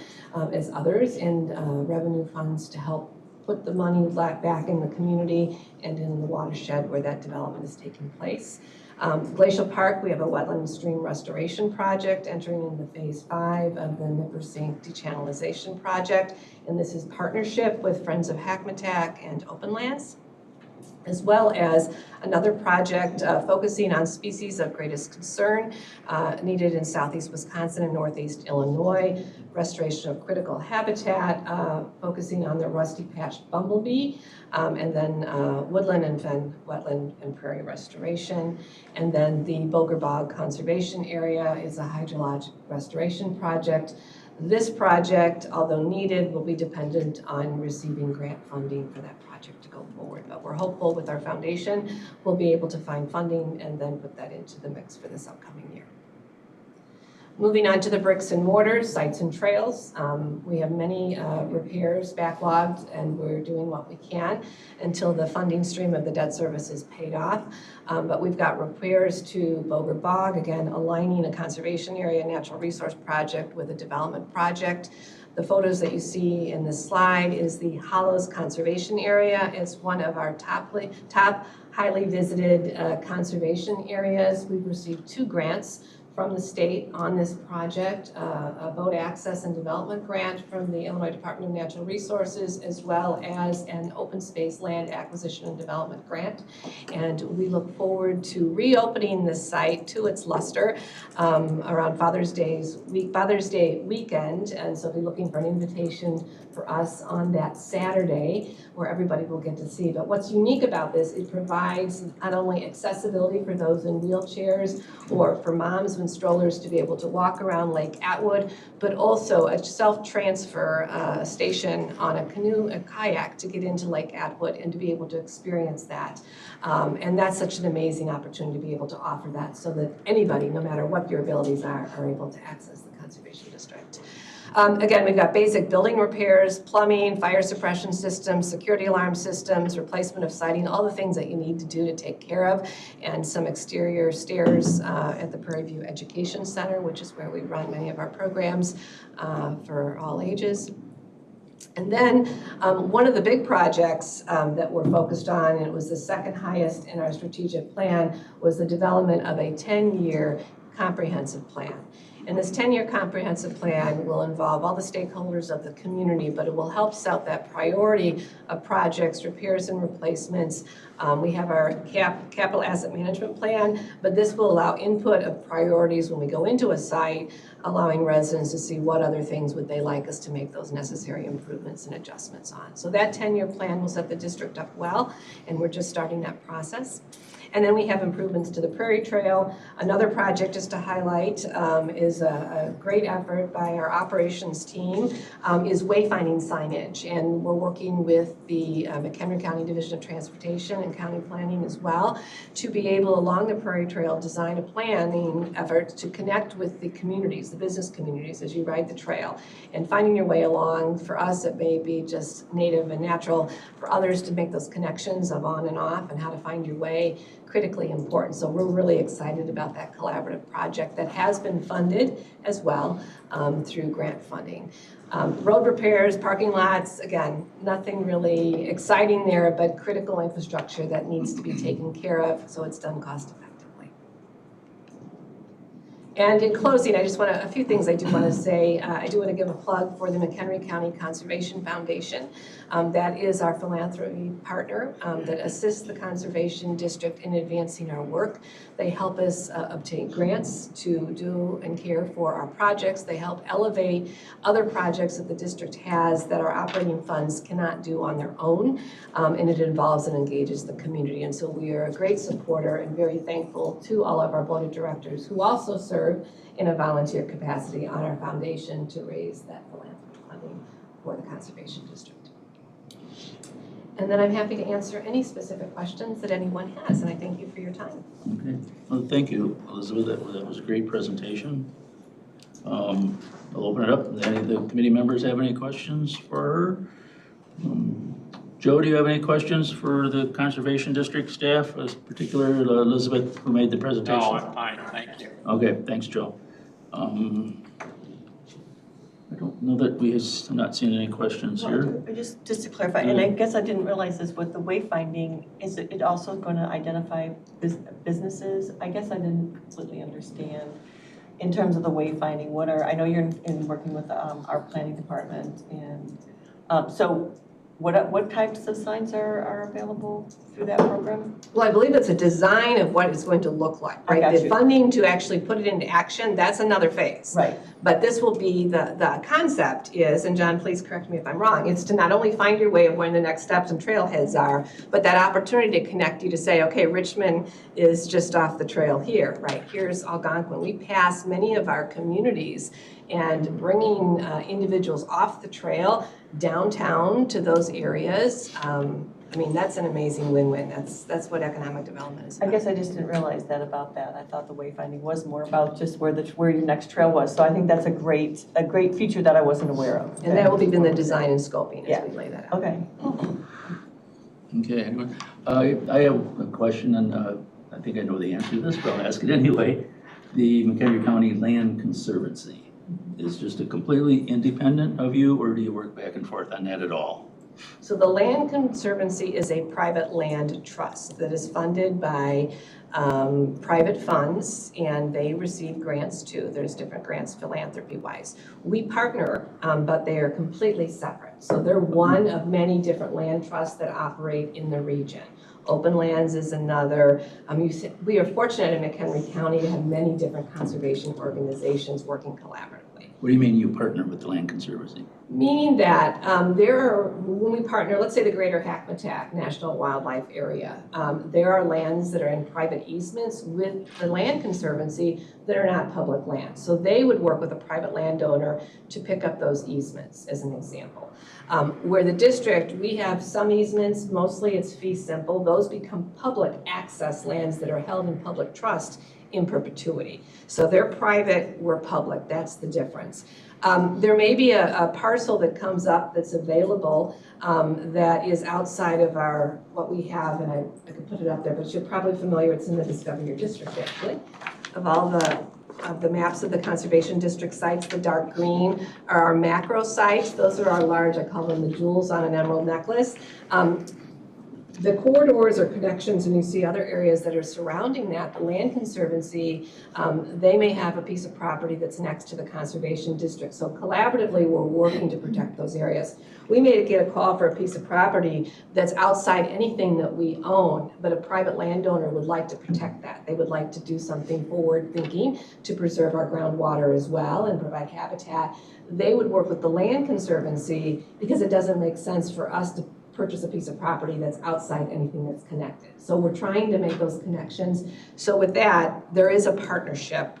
as others in revenue funds to help put the money back in the community and in the watershed where that development is taking place. Glacial Park, we have a wetland stream restoration project entering into phase 5 of the Nippersink dechannelization project. And this is partnership with Friends of Hackmatack and Open Lands, as well as another project focusing on species of greatest concern needed in southeast Wisconsin and northeast Illinois, restoration of critical habitat, focusing on the rusty-patched bumblebee, and then woodland and fen wetland and prairie restoration. And then the Boger Bog Conservation Area is a hydrologic restoration project. This project, although needed, will be dependent on receiving grant funding for that project to go forward. But we're hopeful with our foundation, we'll be able to find funding and then put that into the mix for this upcoming year. Moving on to the bricks and mortars, sites and trails. We have many repairs backlogged, and we're doing what we can until the funding stream of the debt service is paid off. But we've got repairs to Boger Bog, again, aligning a conservation area natural resource project with a development project. The photos that you see in this slide is the Hollows Conservation Area. It's one of our top highly visited conservation areas. We've received 2 grants from the state on this project, a boat access and development grant from the Illinois Department of Natural Resources, as well as an open space land acquisition and development grant. And we look forward to reopening this site to its luster around Father's Day weekend. And so we'll be looking for an invitation for us on that Saturday where everybody will get to see. But what's unique about this, it provides not only accessibility for those in wheelchairs or for moms and strollers to be able to walk around Lake Atwood, but also a self-transfer station on a canoe, a kayak to get into Lake Atwood and to be able to experience that. And that's such an amazing opportunity to be able to offer that so that anybody, no matter what your abilities are able to access the Conservation District. Again, we've got basic building repairs, plumbing, fire suppression systems, security alarm systems, replacement of siding, all the things that you need to do to take care of, and some exterior stairs at the Prairie View Education Center, which is where we run many of our programs for all ages. And then one of the big projects that we're focused on, and it was the second highest in our strategic plan, was the development of a 10-year comprehensive plan. And this 10-year comprehensive plan will involve all the stakeholders of the community, but it will help set that priority of projects, repairs and replacements. We have our capital asset management plan, but this will allow input of priorities when we go into a site, allowing residents to see what other things would they like us to make those necessary improvements and adjustments on. So that 10-year plan will set the district up well, and we're just starting that process. And then we have improvements to the Prairie Trail. Another project just to highlight is a great effort by our operations team is wayfinding signage. And we're working with the McHenry County Division of Transportation and County Planning as well to be able, along the Prairie Trail, design a planning effort to connect with the communities, the business communities, as you ride the trail. And finding your way along, for us, it may be just native and natural. For others, to make those connections of on and off and how to find your way, critically important. So we're really excited about that collaborative project that has been funded as well through grant funding. Road repairs, parking lots, again, nothing really exciting there, but critical infrastructure that needs to be taken care of so it's done cost effectively. And in closing, I just want a few things I do want to say. I do want to give a plug for the McHenry County Conservation Foundation. That is our philanthropy partner that assists the Conservation District in advancing our work. They help us obtain grants to do and care for our projects. They help elevate other projects that the district has that our operating funds cannot do on their own, and it involves and engages the community. And so we are a great supporter and very thankful to all of our board of directors who also serve in a volunteer capacity on our foundation to raise that philanthropy funding for the Conservation District. And then I'm happy to answer any specific questions that anyone has, and I thank you for your time. Okay, well, thank you, Elizabeth. That was a great presentation. I'll open it up. Any of the committee members have any questions for her? Joe, do you have any questions for the Conservation District staff, particularly Elizabeth, who made the presentation? No, I'm fine, thank you. Okay, thanks, Joe. I don't know that we have not seen any questions here. Just to clarify, and I guess I didn't realize this with the wayfinding, is it also going to identify businesses? I guess I didn't completely understand in terms of the wayfinding. I know you're in working with our planning department, and so what types of signs are available through that program? Well, I believe it's a design of what it's going to look like, I right? got The you. funding to actually put it into action, that's another phase. Right. But this will be, the concept is, and John, please correct me if I'm wrong, it's to not only find your way of where the next steps and trailheads are, but that opportunity to connect you to say, okay, Richmond is just off the trail here, right? Here's Algonquin. We pass many of our communities, and bringing individuals off the trail downtown to those areas, I mean, that's an amazing win-win. That's what economic development is I about. guess I just didn't realize that about that. I thought the wayfinding was more about just where your next trail was. So I think that's a great feature that I wasn't aware of. And that will be in the design and scoping Yeah. as we lay that out. Okay. Okay, anyone? I have a question, and I think I know the answer to this, but I'll ask it anyway. The McHenry County Land Conservancy is just a completely independent of you, or do you work back and forth on that at all? So the Land Conservancy is a private land trust that is funded by private funds, and they receive grants too. There's different grants philanthropy-wise. We partner, but they are completely separate. So they're one of many different land trusts that operate in the region. Open Lands is another. We are fortunate in McHenry County to have many different conservation organizations working collaboratively. What do you mean you partner with the Land Conservancy? Meaning that when we partner, let's say the Greater Hackmatack National Wildlife Area, there are lands that are in private easements with the Land Conservancy that are not public land. So they would work with a private landowner to pick up those easements, as an example. Where the district, we have some easements, mostly it's fee simple. Those become public access lands that are held in public trust in perpetuity. So they're private, we're public, that's the difference. There may be a parcel that comes up that's available that is outside of what we have, and I could put it up there, but you're probably familiar, it's in the Discover Your District actually, of all the maps of the conservation district sites. The dark green are our macro sites. Those are our large, I call them the jewels on an emerald necklace. The corridors or connections, and you see other areas that are surrounding that, the Land Conservancy, they may have a piece of property that's next to the conservation district. So collaboratively, we're working to protect those areas. We may get a call for a piece of property that's outside anything that we own, but a private landowner would like to protect that. They would like to do something forward-thinking to preserve our groundwater as well and provide habitat. They would work with the Land Conservancy because it doesn't make sense for us to purchase a piece of property that's outside anything that's connected. So we're trying to make those connections. So with that, there is a partnership,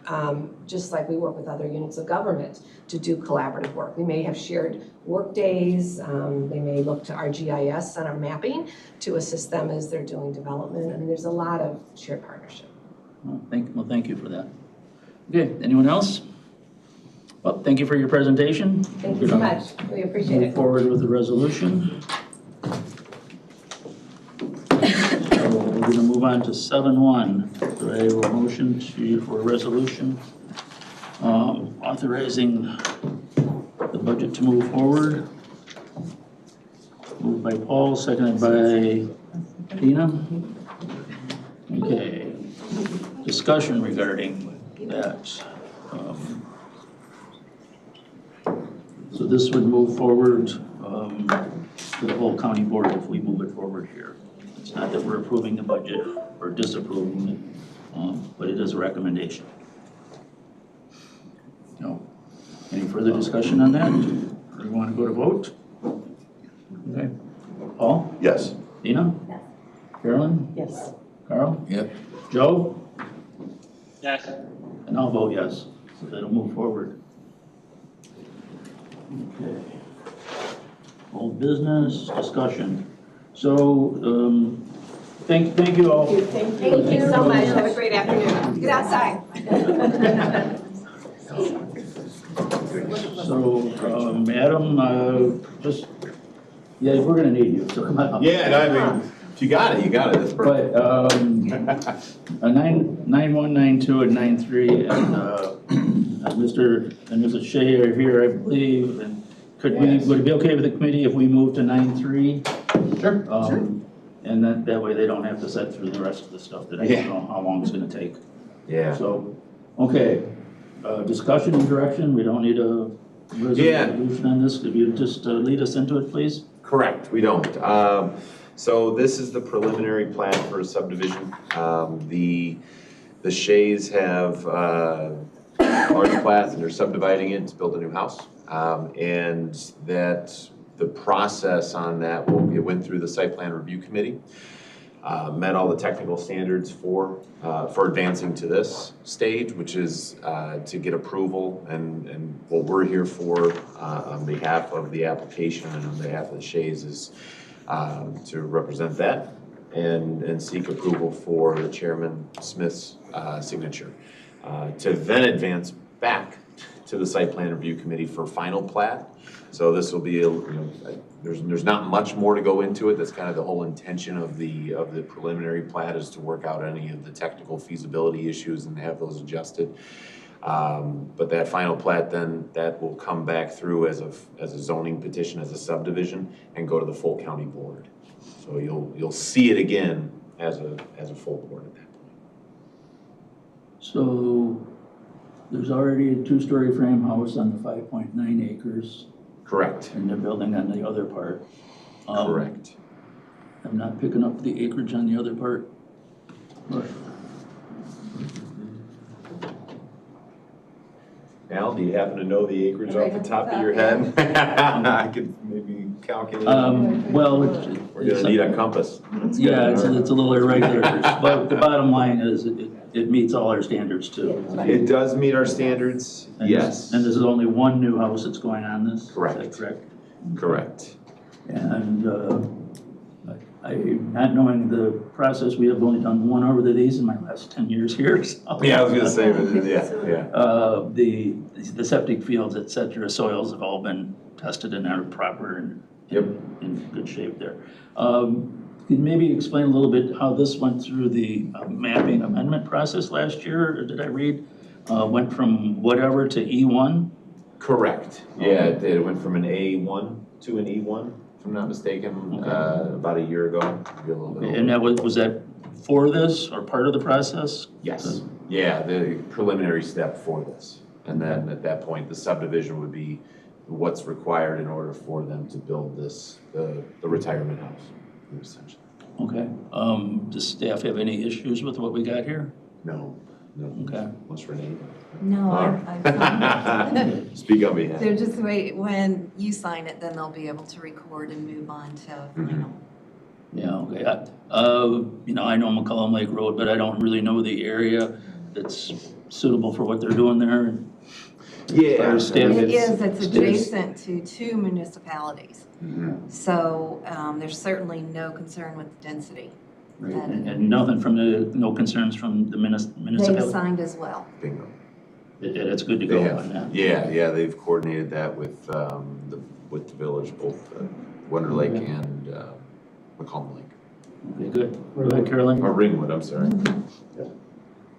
just like we work with other units of government to do collaborative work. We may have shared work days. They may look to our GIS and our mapping to assist them as they're doing development. And there's a lot of shared partnership. Well, thank you for that. Okay, anyone else? Well, thank you for your presentation. Thank you so much. We appreciate Move it. forward with the resolution. So we're going to move on to 7.1. Do I have a motion for a resolution authorizing the budget to move forward? Moved by Paul, seconded by Dina. Okay. Discussion regarding that. So this would move forward to the whole county board if we move it forward here. It's not that we're approving the budget or disapproving it, but it is a recommendation. No. Any further discussion on that? Or you want to go to vote? Okay. Paul? Yes. Dina? Yes. Carolyn? Yes. Carl? Yep. Joe? Yes. And I'll vote yes, so that'll move forward. Okay. Old business, discussion. So, thank you all. Thank you so much. Have a great afternoon. Get outside. So, Adam, just, yeah, we're gonna need you, so come on up. Yeah, no, I mean, if you got it, you got it. That's perfect. But, 9192 and 93, and Mr. and there's a share here, I believe, and would it be okay with the committee if we move to 9.3? Sure. And that way they don't have to set through the rest of the stuff that I don't know how long it's gonna take. Yeah. So, okay, discussion and direction, we don't need a resolution on this, could you just lead us into it, please? Correct, we don't. So this is the preliminary plan for a subdivision. The Sheys have large plats and they're subdividing it to build a new house. And that the process on that it went through the site plan review committee, met all the technical standards for advancing to this stage, which is to get approval, and what we're here for on behalf of the application and on behalf of the Sheys is to represent that and seek approval for the Chairman Smith's signature, to then advance back to the site plan review committee for final plat. So this will be, there's not much more to go into it. That's kind of the whole intention of the preliminary plat, is to work out any of the technical feasibility issues and have those adjusted. But that final plat, then that will come back through as a zoning petition, as a subdivision, and go to the full county board. So you'll see it again as a full board at that point. So there's already a 2-story frame house on the 5.9 acres. Correct. And they're building on the other part. Correct. I'm not picking up the acreage on the other part. Al, do you happen to know the acreage off the top of your head? I could maybe calculate. Well, We're gonna need a compass. Yeah, it's a little irregular, but the bottom line is it meets all our standards too. It does meet our standards, yes. And this is only one new house that's going on this? Correct. Is that correct? Correct. And not knowing the process, we have only done one over these in my last 10 years here. So. Yeah, I was gonna say, yeah. The septic fields, et cetera, soils have all been tested and are proper and in good shape there. Can you maybe explain a little bit how this went through the mapping amendment process last year? Or did I read went from whatever to E1? Correct. Yeah, it went from an A1 to an E1, if I'm not mistaken, about a year ago. Maybe a little bit And that was that for this or part of the process? Yes. Yeah, the preliminary step for this. And then at that point, the subdivision would be what's required in order for them to build this, the retirement house, essentially. Okay. Does staff have any issues with what we got here? No. Okay. What's Renee? No, I've Speak on behalf. They're just wait, when you sign it, then they'll be able to record and move on to final. Yeah, okay. I know McCullum Lake Road, but I don't really know the area that's suitable for what they're doing there. Yeah. It's adjacent to 2 municipalities. So there's certainly no concern with the density. Right. And nothing from no concerns from the municipality? They've signed as well. Bingo. It's good to go on that. Yeah, they've coordinated that with the village, both Wonder Lake and McComb Lake. Okay, good. Go ahead, Carolyn. Or Ringwood, I'm sorry.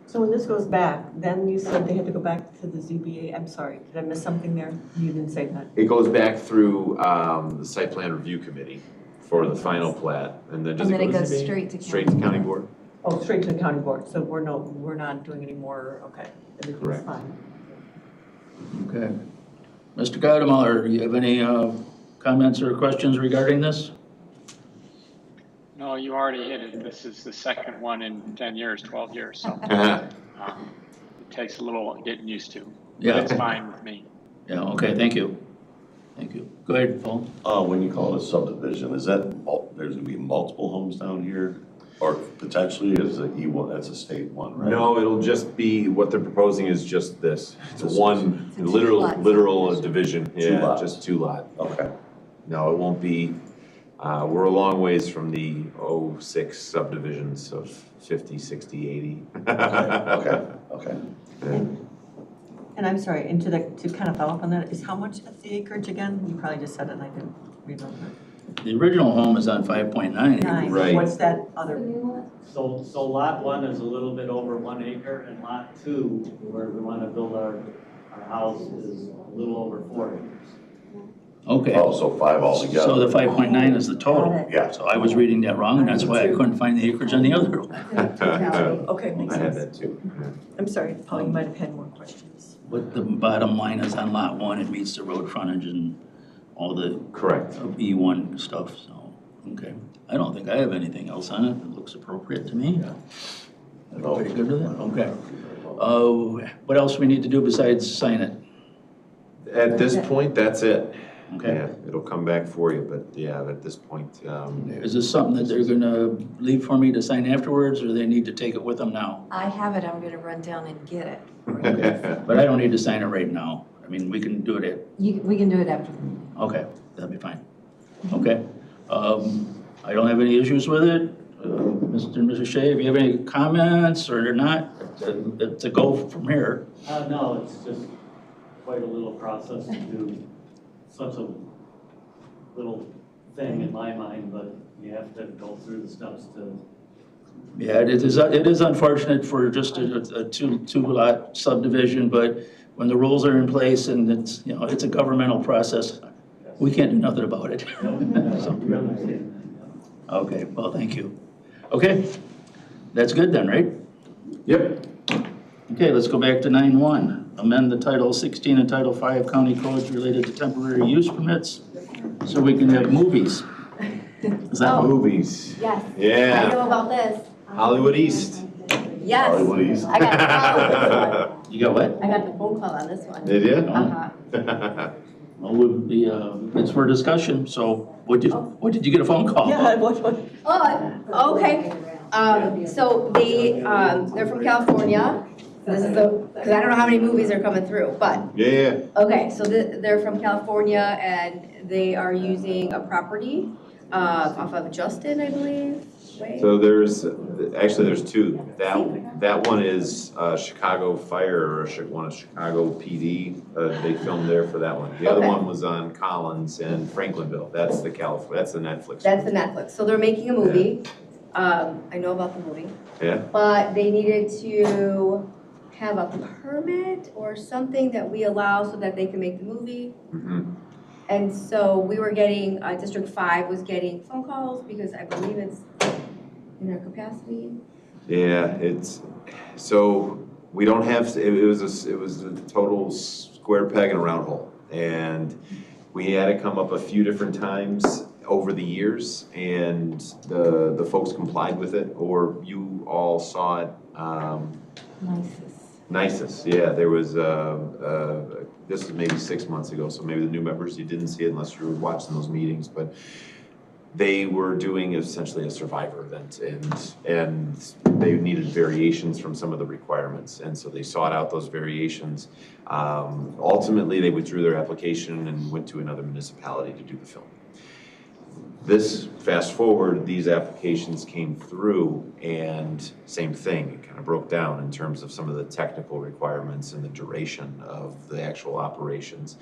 So when this goes back, then you said they had to go back to the ZBA. I'm sorry, did I miss something there? You didn't say that. It goes back through the site plan review committee for the final plat, and then And then it goes straight to county board. Oh, straight to the county board. So we're not doing any more, okay. Everything's Correct. fine. Okay. Mr. Gaudemuller, do you have any comments or questions regarding this? No, you already hit it. This is the second one in 10 years, 12 years, so it takes a little getting used to. Yeah. It's fine with me. Yeah, okay, thank you. Thank you. Go ahead, Paul. When you call it a subdivision, is that, there's gonna be multiple homes down here? Or potentially is it E1, that's a state one, right? No, it'll just be, what they're proposing is just this. It's Just one It's a literal division. Two Yeah, lot. just 2 lot. Okay. No, it won't be, we're a long ways from the 06 subdivisions of 50, 60, 80. Okay. And I'm sorry, and to kind of follow up on that, is how much of the acreage again? You probably just said it and I didn't remember. The original home is on 5.9. Nine. Right. What's that other? So lot 1 is a little bit over 1 acre, and lot 2, where we want to build our Our house is a little over 4 acres. Okay. Oh, so 5 altogether. So the 5.9 is the total? Got it. Yeah. So I was reading that wrong, and that's why I couldn't find the acreage on the other one. Okay, makes I had sense. that too. I'm sorry, Paul, you might have had more questions. But the bottom line is on lot 1, it meets the road frontage and all the Correct. E1 stuff, so, okay. I don't think I have anything else on it. It looks appropriate to me. Everybody good with it? Okay. What else we need to do besides sign it? At this point, that's it. Okay. Yeah, it'll come back for you, but yeah, at this point, Is this something that they're gonna leave for me to sign afterwards, or they need to take it with them now? I have it, I'm gonna run down and get it. But I don't need to sign it right now. I mean, we can do it at, We can do it after the meeting. okay, that'd be fine. Okay. I don't have any issues with it. Mr. and Mrs. Shea, if you have any comments or not, to go from here. No, it's just quite a little process to do such a little thing in my mind, but you have to go through the steps to. Yeah, it is unfortunate for just a two-lot subdivision, but when the rules are in place and it's, you know, it's a governmental process, we can't do nothing about it. So, okay, well, thank you. Okay, that's good then, right? yep. Okay, let's go back to 9.1. Amend the Title 16 and Title 5 county codes related to temporary use permits so we can have movies. Is that Movies. Yes. I Yeah, know about this. Hollywood East. Yes. Hollywood East. I got the phone call on this one. You got what? I got the phone call on this one. Did you? Uh-huh. Well, would be, it's for discussion, so what did you get a phone call? Yeah, what? Oh, okay. So they're from California. This is because I don't know how many movies are coming through, but, Yeah, okay, so they're from California and they are using a property off of Justin, I believe. Wait. so there's two. That one is Chicago Fire, or one is Chicago PD. They filmed there for that one. The other Okay. one was on Collins and Franklinville. That's the Netflix. That's the Netflix. So they're making a movie. I know about the movie. Yeah, But they needed to have a permit or something that we allow so that they can make the movie. mhm. And so we were getting, District 5 was getting phone calls because I believe it's in their capacity. Yeah, so we don't have, it was a total square peg in a round hole. And we had it come up a few different times over the years, and the folks complied with it, or you all saw it. Nicest, yeah, there was, this was maybe 6 months ago, so maybe the new members, you didn't see it unless you were watching those meetings, but they were doing essentially a survivor event, and they needed variations from some of the requirements, and so they sought out those variations. Ultimately, they withdrew their application and went to another municipality to do the film. This, fast forward, these applications came through, and same thing, it kind of broke down in terms of some of the technical requirements and the duration of the actual operations.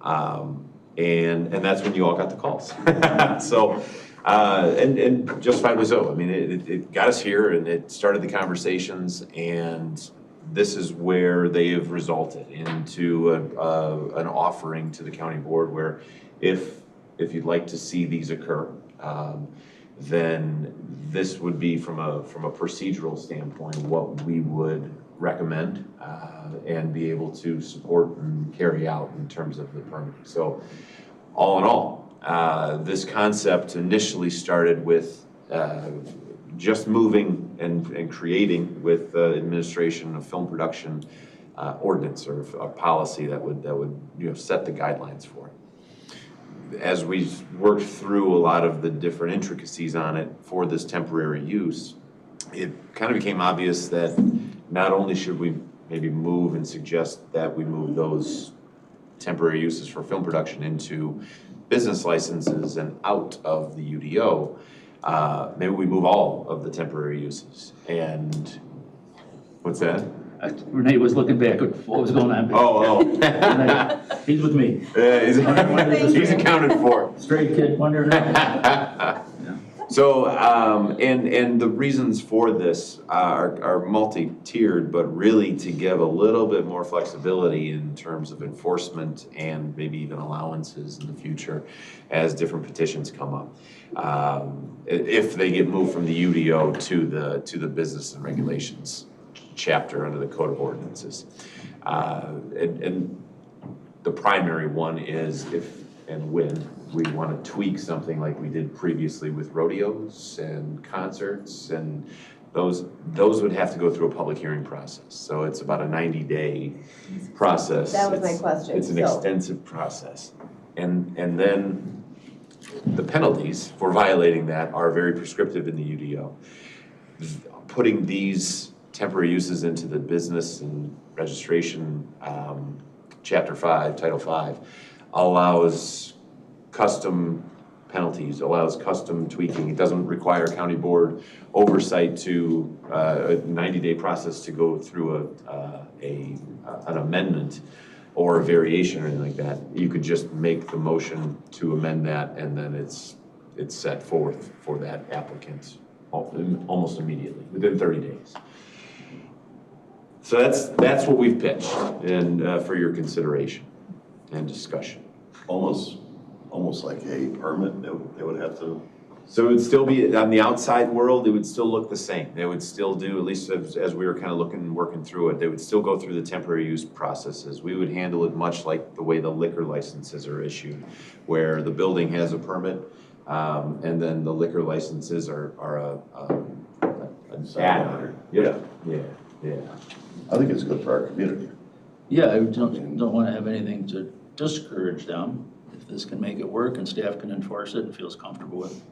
And that's when you all got the calls. So, and justifiably so. I mean, it got us here, and it started the conversations, and this is where they have resulted into an offering to the county board where if you'd like to see these occur, then this would be from a procedural standpoint what we would recommend and be able to support and carry out in terms of the permitting. So all in all, this concept initially started with just moving and creating with the administration of film production ordinance or a policy that would set the guidelines for it. As we worked through a lot of the different intricacies on it for this temporary use, it kind of became obvious that not only should we maybe move and suggest that we move those temporary uses for film production into business licenses and out of the UDO, maybe we move all of the temporary uses. And what's that? Renee was looking back at what was going on. Oh. He's with me. Yeah, he's accounted for. Straight kid, wondered. So, and the reasons for this are multi-tiered, but really to give a little bit more flexibility in terms of enforcement and maybe even allowances in the future as different petitions come up. If they get moved from the UDO to the business and regulations chapter under the Code of Ordinances. And the primary one is if and when we want to tweak something like we did previously with rodeos and concerts, and those would have to go through a public hearing process. So it's about a 90-day process. That was my question, It's an so- extensive process. And then the penalties for violating that are very prescriptive in the UDO. Putting these temporary uses into the business and registration, Chapter 5, Title 5, allows custom penalties, allows custom tweaking. It doesn't require county board oversight to a 90-day process to go through an amendment or a variation or anything like that. You could just make the motion to amend that, and then it's set forth for that applicant almost immediately, within 30 days. So that's what we've pitched and for your consideration and discussion. Almost like a permit, they would have to. So it would still be, on the outside world, it would still look the same. They would still do, at least as we were kind of working through it, they would still go through the temporary use processes. We would handle it much like the way the liquor licenses are issued, where the building has a permit, and then the liquor licenses are an add-on. Yeah. I think it's good for our community. Yeah, I don't want to have anything to discourage them. If this can make it work and staff can enforce it and feels comfortable with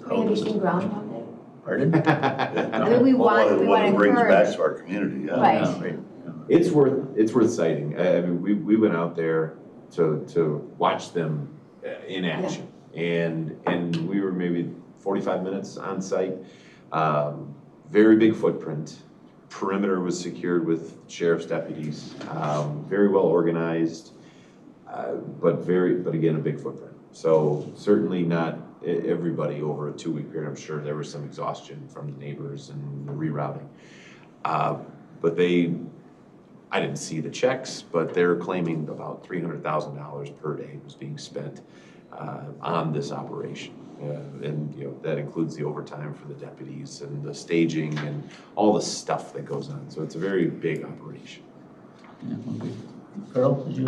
how this is. Groundhog Day. Pardon? I mean, we want to What it brings back encourage. to our community, yeah. Right. It's worth citing. I mean, we went out there to watch them in action, and we were maybe 45 minutes on site. Very big footprint. Perimeter was secured with sheriff's deputies. Very well organized, but again a big footprint. So certainly not everybody over a 2-week period. I'm sure there was some exhaustion from the neighbors and the rerouting. But I didn't see the checks, but they're claiming about $300,000 per day was being spent on this operation. And that includes the overtime for the deputies and the staging and all the stuff that goes on. So it's a very big operation. Yeah, okay. Carl, did you?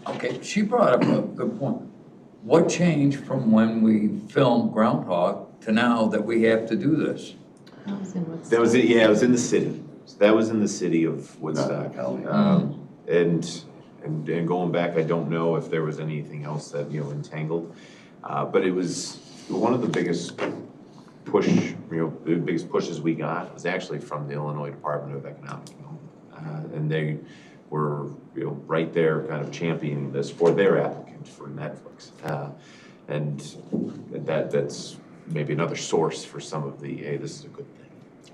Okay, she brought up a good point. What changed from when we filmed Groundhog to now that we have to do this? That was it. Yeah, it was in the city. So that was in the city of Woodstock. And going back, I don't know if there was anything else that entangled. But it was one of the biggest the biggest pushes we got was actually from the Illinois Department of Economic Development. And they were right there kind of championing this for their applicant for Netflix. And that's maybe another source for some of the, hey, this is a good thing.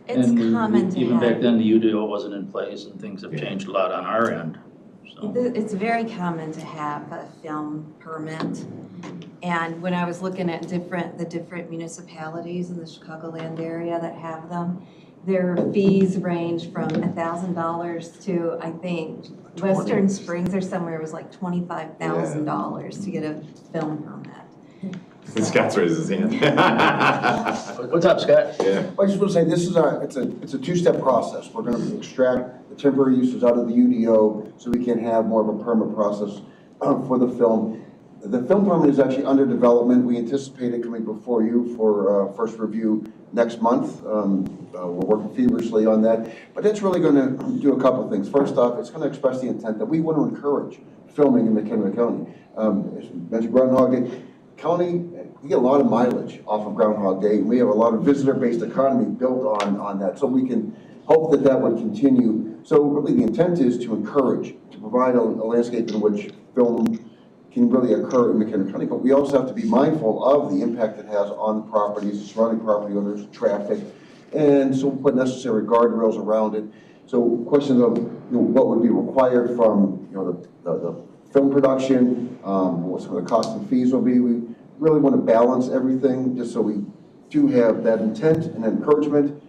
It's And common to even have. back then, the UDO wasn't in place and things have changed a lot on our end. So. It's very common to have a film permit. And when I was looking at the different municipalities in the Chicagoland area that have them, their fees range from $1,000 to, I think, Western Springs or somewhere it was like $25,000 to get a film permit. Scott's raised his hand. What's up, Scott? Yeah. I just want to say, this is it's a two-step process. We're going to extract the temporary uses out of the UDO so we can have more of a permit process for the film. The film permit is actually under development. We anticipate it coming before you for first review next month. We're working feverishly on that. But that's really going to do a couple of things. First off, it's going to express the intent that we want to encourage filming in McHenry County. As mentioned, Groundhog Day. County, we get a lot of mileage off of Groundhog Day. We have a lot of visitor-based economy built on that. So we can hope that would continue. So really the intent is to encourage, to provide a landscape in which film can really occur in McHenry County. But we also have to be mindful of the impact it has on the properties, the surrounding property owners, traffic, and so we'll put necessary guardrails around it. So questions of what would be required from the film production, what some of the costs and fees will be. We really want to balance everything just so we to have that intent and encouragement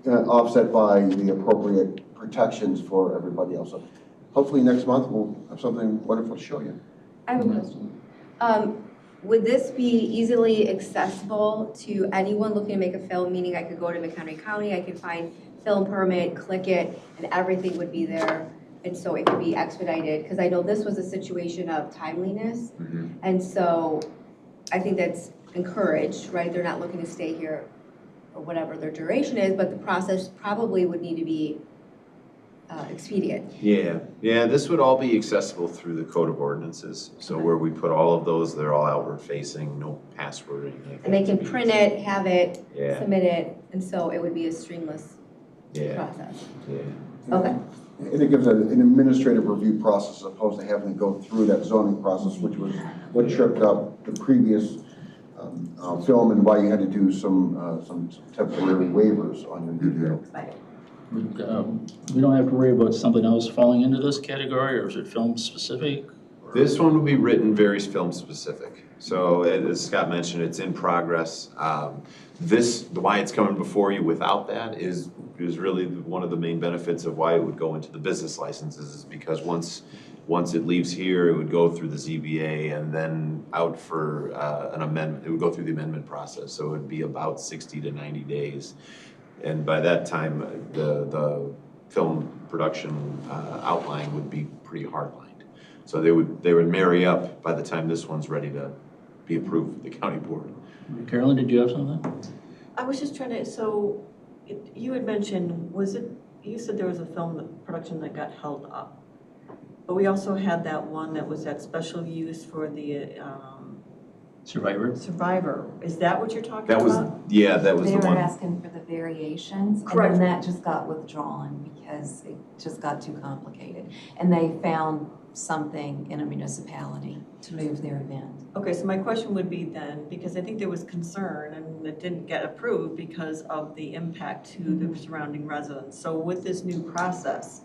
offset by the appropriate protections for everybody else. So hopefully next month we'll have something wonderful to show you. I have a question. Would this be easily accessible to anyone looking to make a film, meaning I could go to McHenry County, I could find film permit, click it, and everything would be there, and so it could be expedited? Because I know this was a situation of timeliness, and so I think that's encouraged, right? They're not looking to stay here or whatever their duration is, but the process probably would need to be expedient. Yeah, this would all be accessible through the Code of Ordinances. So where we put all of those, they're all outward facing, no password or anything like that. And they can print it, have it, Yeah. submit it, and so it would be a streamless process. Yeah. Okay. And it gives an administrative review process as opposed to having to go through that zoning process, which was what tripped up the previous film and why you had to do some temporary waivers on your UDO. We don't have to worry about something else falling into this category, or is it film specific? This one will be written very film specific. So as Scott mentioned, it's in progress. Why it's coming before you without that is really one of the main benefits of why it would go into the business licenses, is because once it leaves here, it would go through the ZBA and then out for an amendment. It would go through the amendment process. So it would be about 60 to 90 days. And by that time, the film production outline would be pretty hardlined. So they would marry up by the time this one's ready to be approved with the county board. Carolyn, did you have something? I was just trying to, so you had mentioned, you said there was a film production that got held up, but we also had that one that was at special use for the Survivor. Is that what you're talking about? That was the They were one. asking for the variations, Correct. and then that just got withdrawn because it just got too complicated. And they found something in a municipality to move their event. Okay, so my question would be then, because I think there was concern and it didn't get approved because of the impact to the surrounding residents. So with this new process,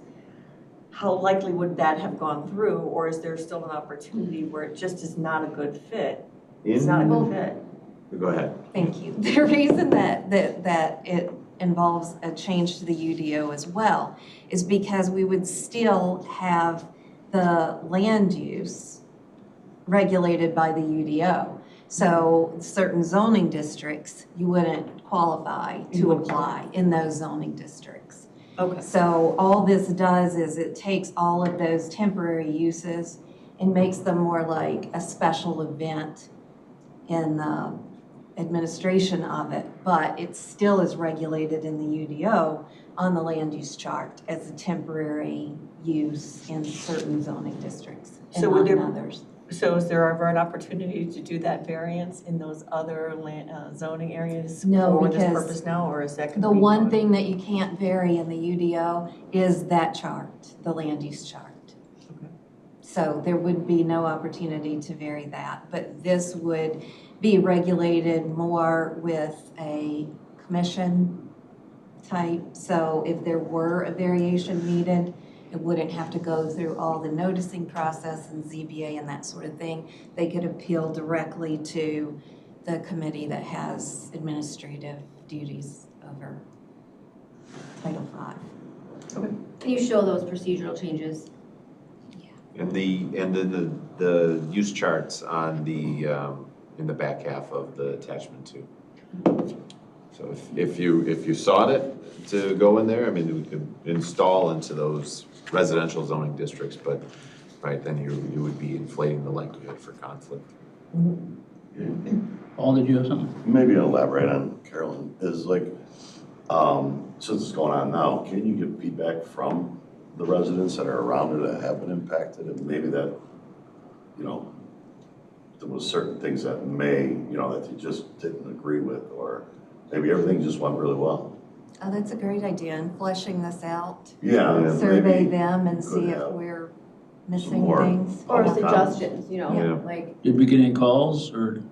how likely would that have gone through, or is there still an opportunity where it just is not a good fit? It's not a good fit. Go ahead. Thank you. The reason that it involves a change to the UDO as well is because we would still have the land use regulated by the UDO. So certain zoning districts, you wouldn't qualify to apply in those zoning districts. Okay. So all this does is it takes all of those temporary uses and makes them more like a special event in the administration of it, but it still is regulated in the UDO on the land use chart as a temporary use in certain zoning districts and not in others. So is there ever an opportunity to do that variance in those other zoning areas for this purpose now, or is that going to be? The one thing that you can't vary in the UDO is that chart, the land use chart. Okay. So there would be no opportunity to vary that, but this would be regulated more with a commission type. So if there were a variation needed, it wouldn't have to go through all the noticing process and ZBA and that sort of thing. They could appeal directly to the committee that has administrative duties over Title V. Okay. Can you show those procedural changes? And then the use charts on the in the back half of the attachment too. So if you sought it to go in there, I mean, we could install into those residential zoning districts, but then you would be inflating the likelihood for conflict. Paul, did you have something? Maybe elaborate on Carolyn, is like, since it's going on now, can you get feedback from the residents that are around it that have been impacted, and maybe that, there was certain things that that you just didn't agree with, or maybe everything just went really well? Oh, that's a great idea, and fleshing this out. Yeah. Survey them and see if we're missing things. Or suggestions, like. Did we get any calls, or?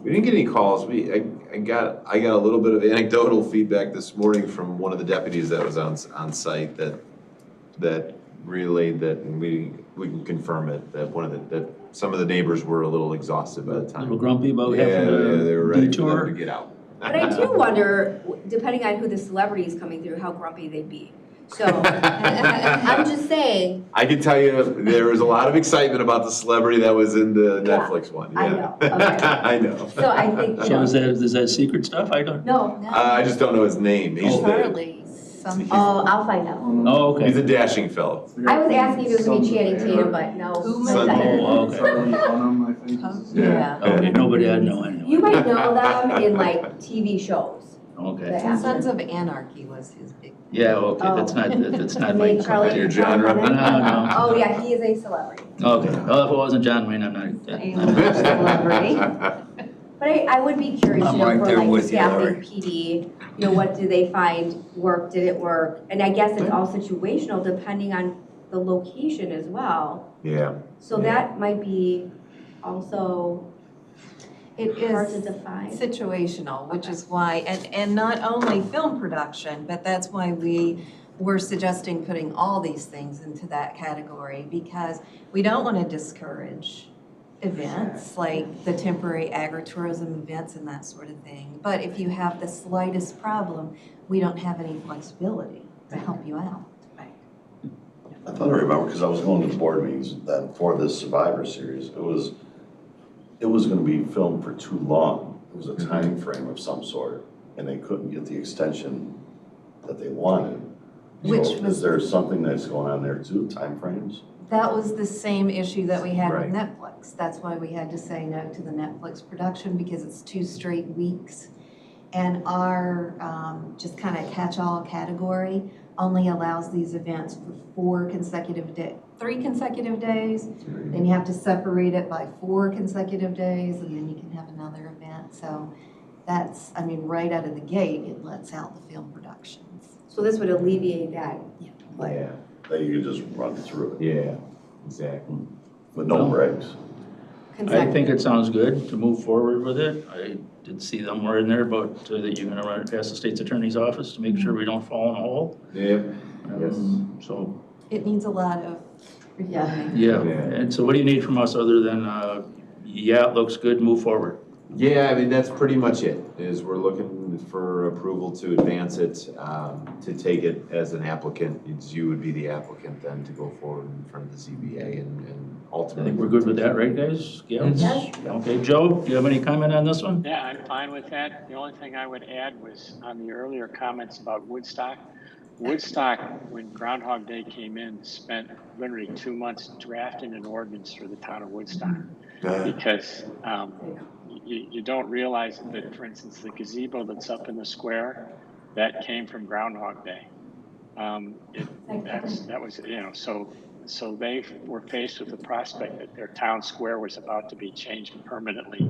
We didn't get any calls. I got a little bit of anecdotal feedback this morning from one of the deputies that was on site that relayed that, and we can confirm it, that some of the neighbors were a little exhausted by the time. A little grumpy about they were ready for them detour? to get out. But I do wonder, depending on who the celebrity is coming through, how grumpy they'd be. So, I'm just saying. I can tell you, there was a lot of excitement about the celebrity that was in the Yeah, Netflix one. I Yeah. know, okay. I know. So I think, you So know. is that secret stuff? I don't. No. I just don't know his name. He's Charlie, some, Oh, I'll find out. Oh, okay. He's a dashing fellow. I was asking if it was gonna be Channing Tatum, but no. Son- Oh, okay. Charlie Hunnam, I think. yeah. Okay, nobody I know anyway. You might know them in like TV shows. Okay. The Sons actors. of Anarchy was his big. Yeah, okay, that's not Made like. Charlie your genre. Hunnam. No. Oh, yeah, he is a celebrity. Okay, well, if it wasn't John Wayne, I'm not. Celebrity. But I would be curious, I'm you know, right for there like with you, staffing Larry. PD, you know, what do they find work, did it work? And I guess it's all situational depending on the location as well. Yeah. So that might be also It hard to is define. situational, which is why, and not only film production, but that's why we were suggesting putting all these things into that category, because we don't want to discourage events like the temporary agritourism events and that sort of thing. But if you have the slightest problem, we don't have any flexibility to help you out. I thought I remember, because I was going to the board meetings then for this Survivor series, it was gonna be filmed for too long. It was a time frame of some sort, and they couldn't get the extension that they wanted. Which So was- is there something that's going on there too, time frames? That was the same issue that we had Right. with Netflix. That's why we had to say no to the Netflix production, because it's 2 straight weeks. And our just kind of catch-all category only allows these events for 3 consecutive days. Then you have to separate it by 4 consecutive days, and then you can have another event. So that's, I mean, right out of the gate, it lets out the film productions. So this would alleviate that. Yeah. That you could just run through it Yeah, exactly. with no breaks? I think it sounds good to move forward with it. I did see them were in there, but that you're gonna run it past the state's attorney's office to make sure we don't fall in a hole. Yep. Yes. So, It needs a lot of refining. yeah, Yeah. and so what do you need from us other than, yeah, it looks good, move forward? Yeah, I mean, that's pretty much it, is we're looking for approval to advance it, to take it as an applicant. You would be the applicant then to go forward in front of the ZBA and I ultimately. think we're good with that, right, guys? Yeah. Yes. Okay, Joe, do you have any comment on this one? Yeah, I'm fine with that. The only thing I would add was on the earlier comments about Woodstock. Woodstock, when Groundhog Day came in, spent literally 2 months drafting an ordinance for the town of Woodstock. Because you don't realize that, for instance, the gazebo that's up in the square, that came from Groundhog Day. That was, you know, so they were faced with the prospect that their town square was about to be changed permanently.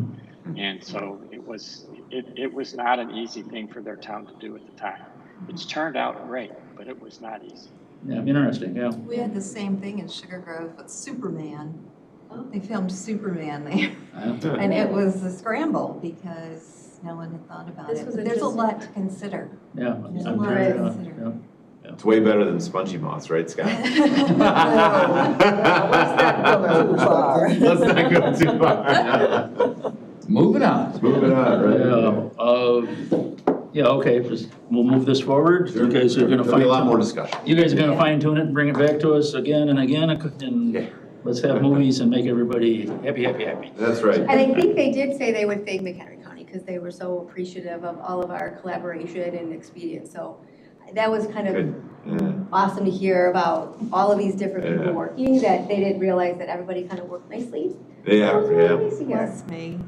And so it was not an easy thing for their town to do at the time. It's turned out great, but it was not easy. Yeah, interesting, yeah. We had the same thing in Sugar Grove with Superman. They filmed Superman there, and it was a scramble because no one had thought about This it. was But there's a interesting. lot to consider. Yeah. There's a I'm lot very, to consider. yeah. It's way better than spongy moths, right, Scott? Let's not go too far. Moving on. Moving on, right? Yeah, okay, just, we'll move this forward. You guys are gonna There'll be a lot fine, more discussion. you guys are gonna fine tune it and bring it back to us again and again, and let's have movies and make everybody happy. That's right. And I think they did say they would thank McHenry County because they were so appreciative of all of our collaboration and experience. So that was kind of Good. Yeah. awesome to hear about all of these different Yeah. people working, that they didn't realize that everybody kind of worked nicely. Yeah, So it was really yeah. nice to hear. Bless me.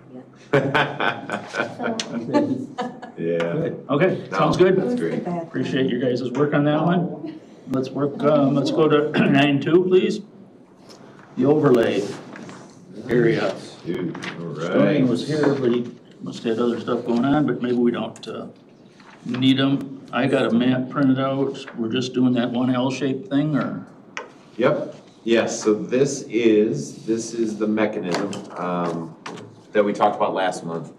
Yeah. Okay, sounds good. That's great. Appreciate your guys' work on that one. Let's work, let's go to 9.2, please. The overlay area. Dude, all Stoney right. was here, but he must have had other stuff going on, but maybe we don't need them. I got a map printed out. We're just doing that one L-shaped thing, or? Yep, yes, so this is the mechanism that we talked about last month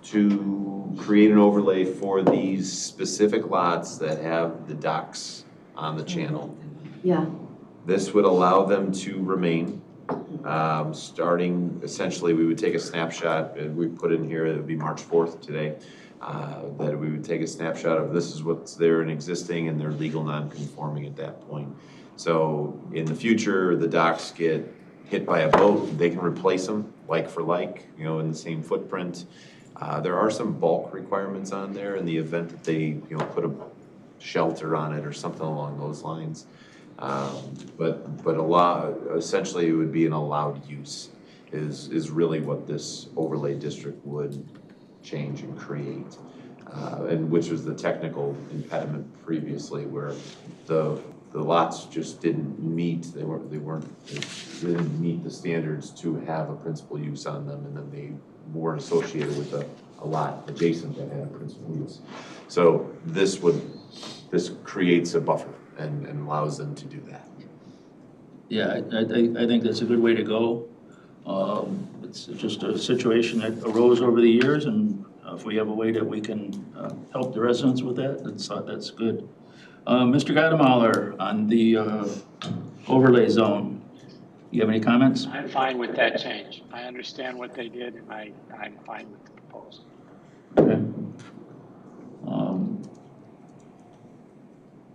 to create an overlay for these specific lots that have the docks on the channel. Yeah. This would allow them to remain. Starting, essentially, we would take a snapshot, and we put in here, it would be March 4th today, that we would take a snapshot of this is what's there and existing, and they're legal non-conforming at that point. So in the future, the docks get hit by a boat, they can replace them like for like, you know, in the same footprint. There are some bulk requirements on there in the event that they, you know, put a shelter on it or something along those lines. But essentially it would be an allowed use is really what this overlay district would change and create. And which was the technical impediment previously where the lots just didn't meet, they didn't meet the standards to have a principal use on them, and then they weren't associated with a lot adjacent that had a principal use. So this creates a buffer and allows them to do that. Yeah, I think that's a good way to go. It's just a situation that arose over the years, and if we have a way that we can help the residents with that, that's good. Mr. Gottemauer, on the overlay zone, you have any comments? I'm fine with that change. I understand what they did, and I'm fine with the proposal. Okay.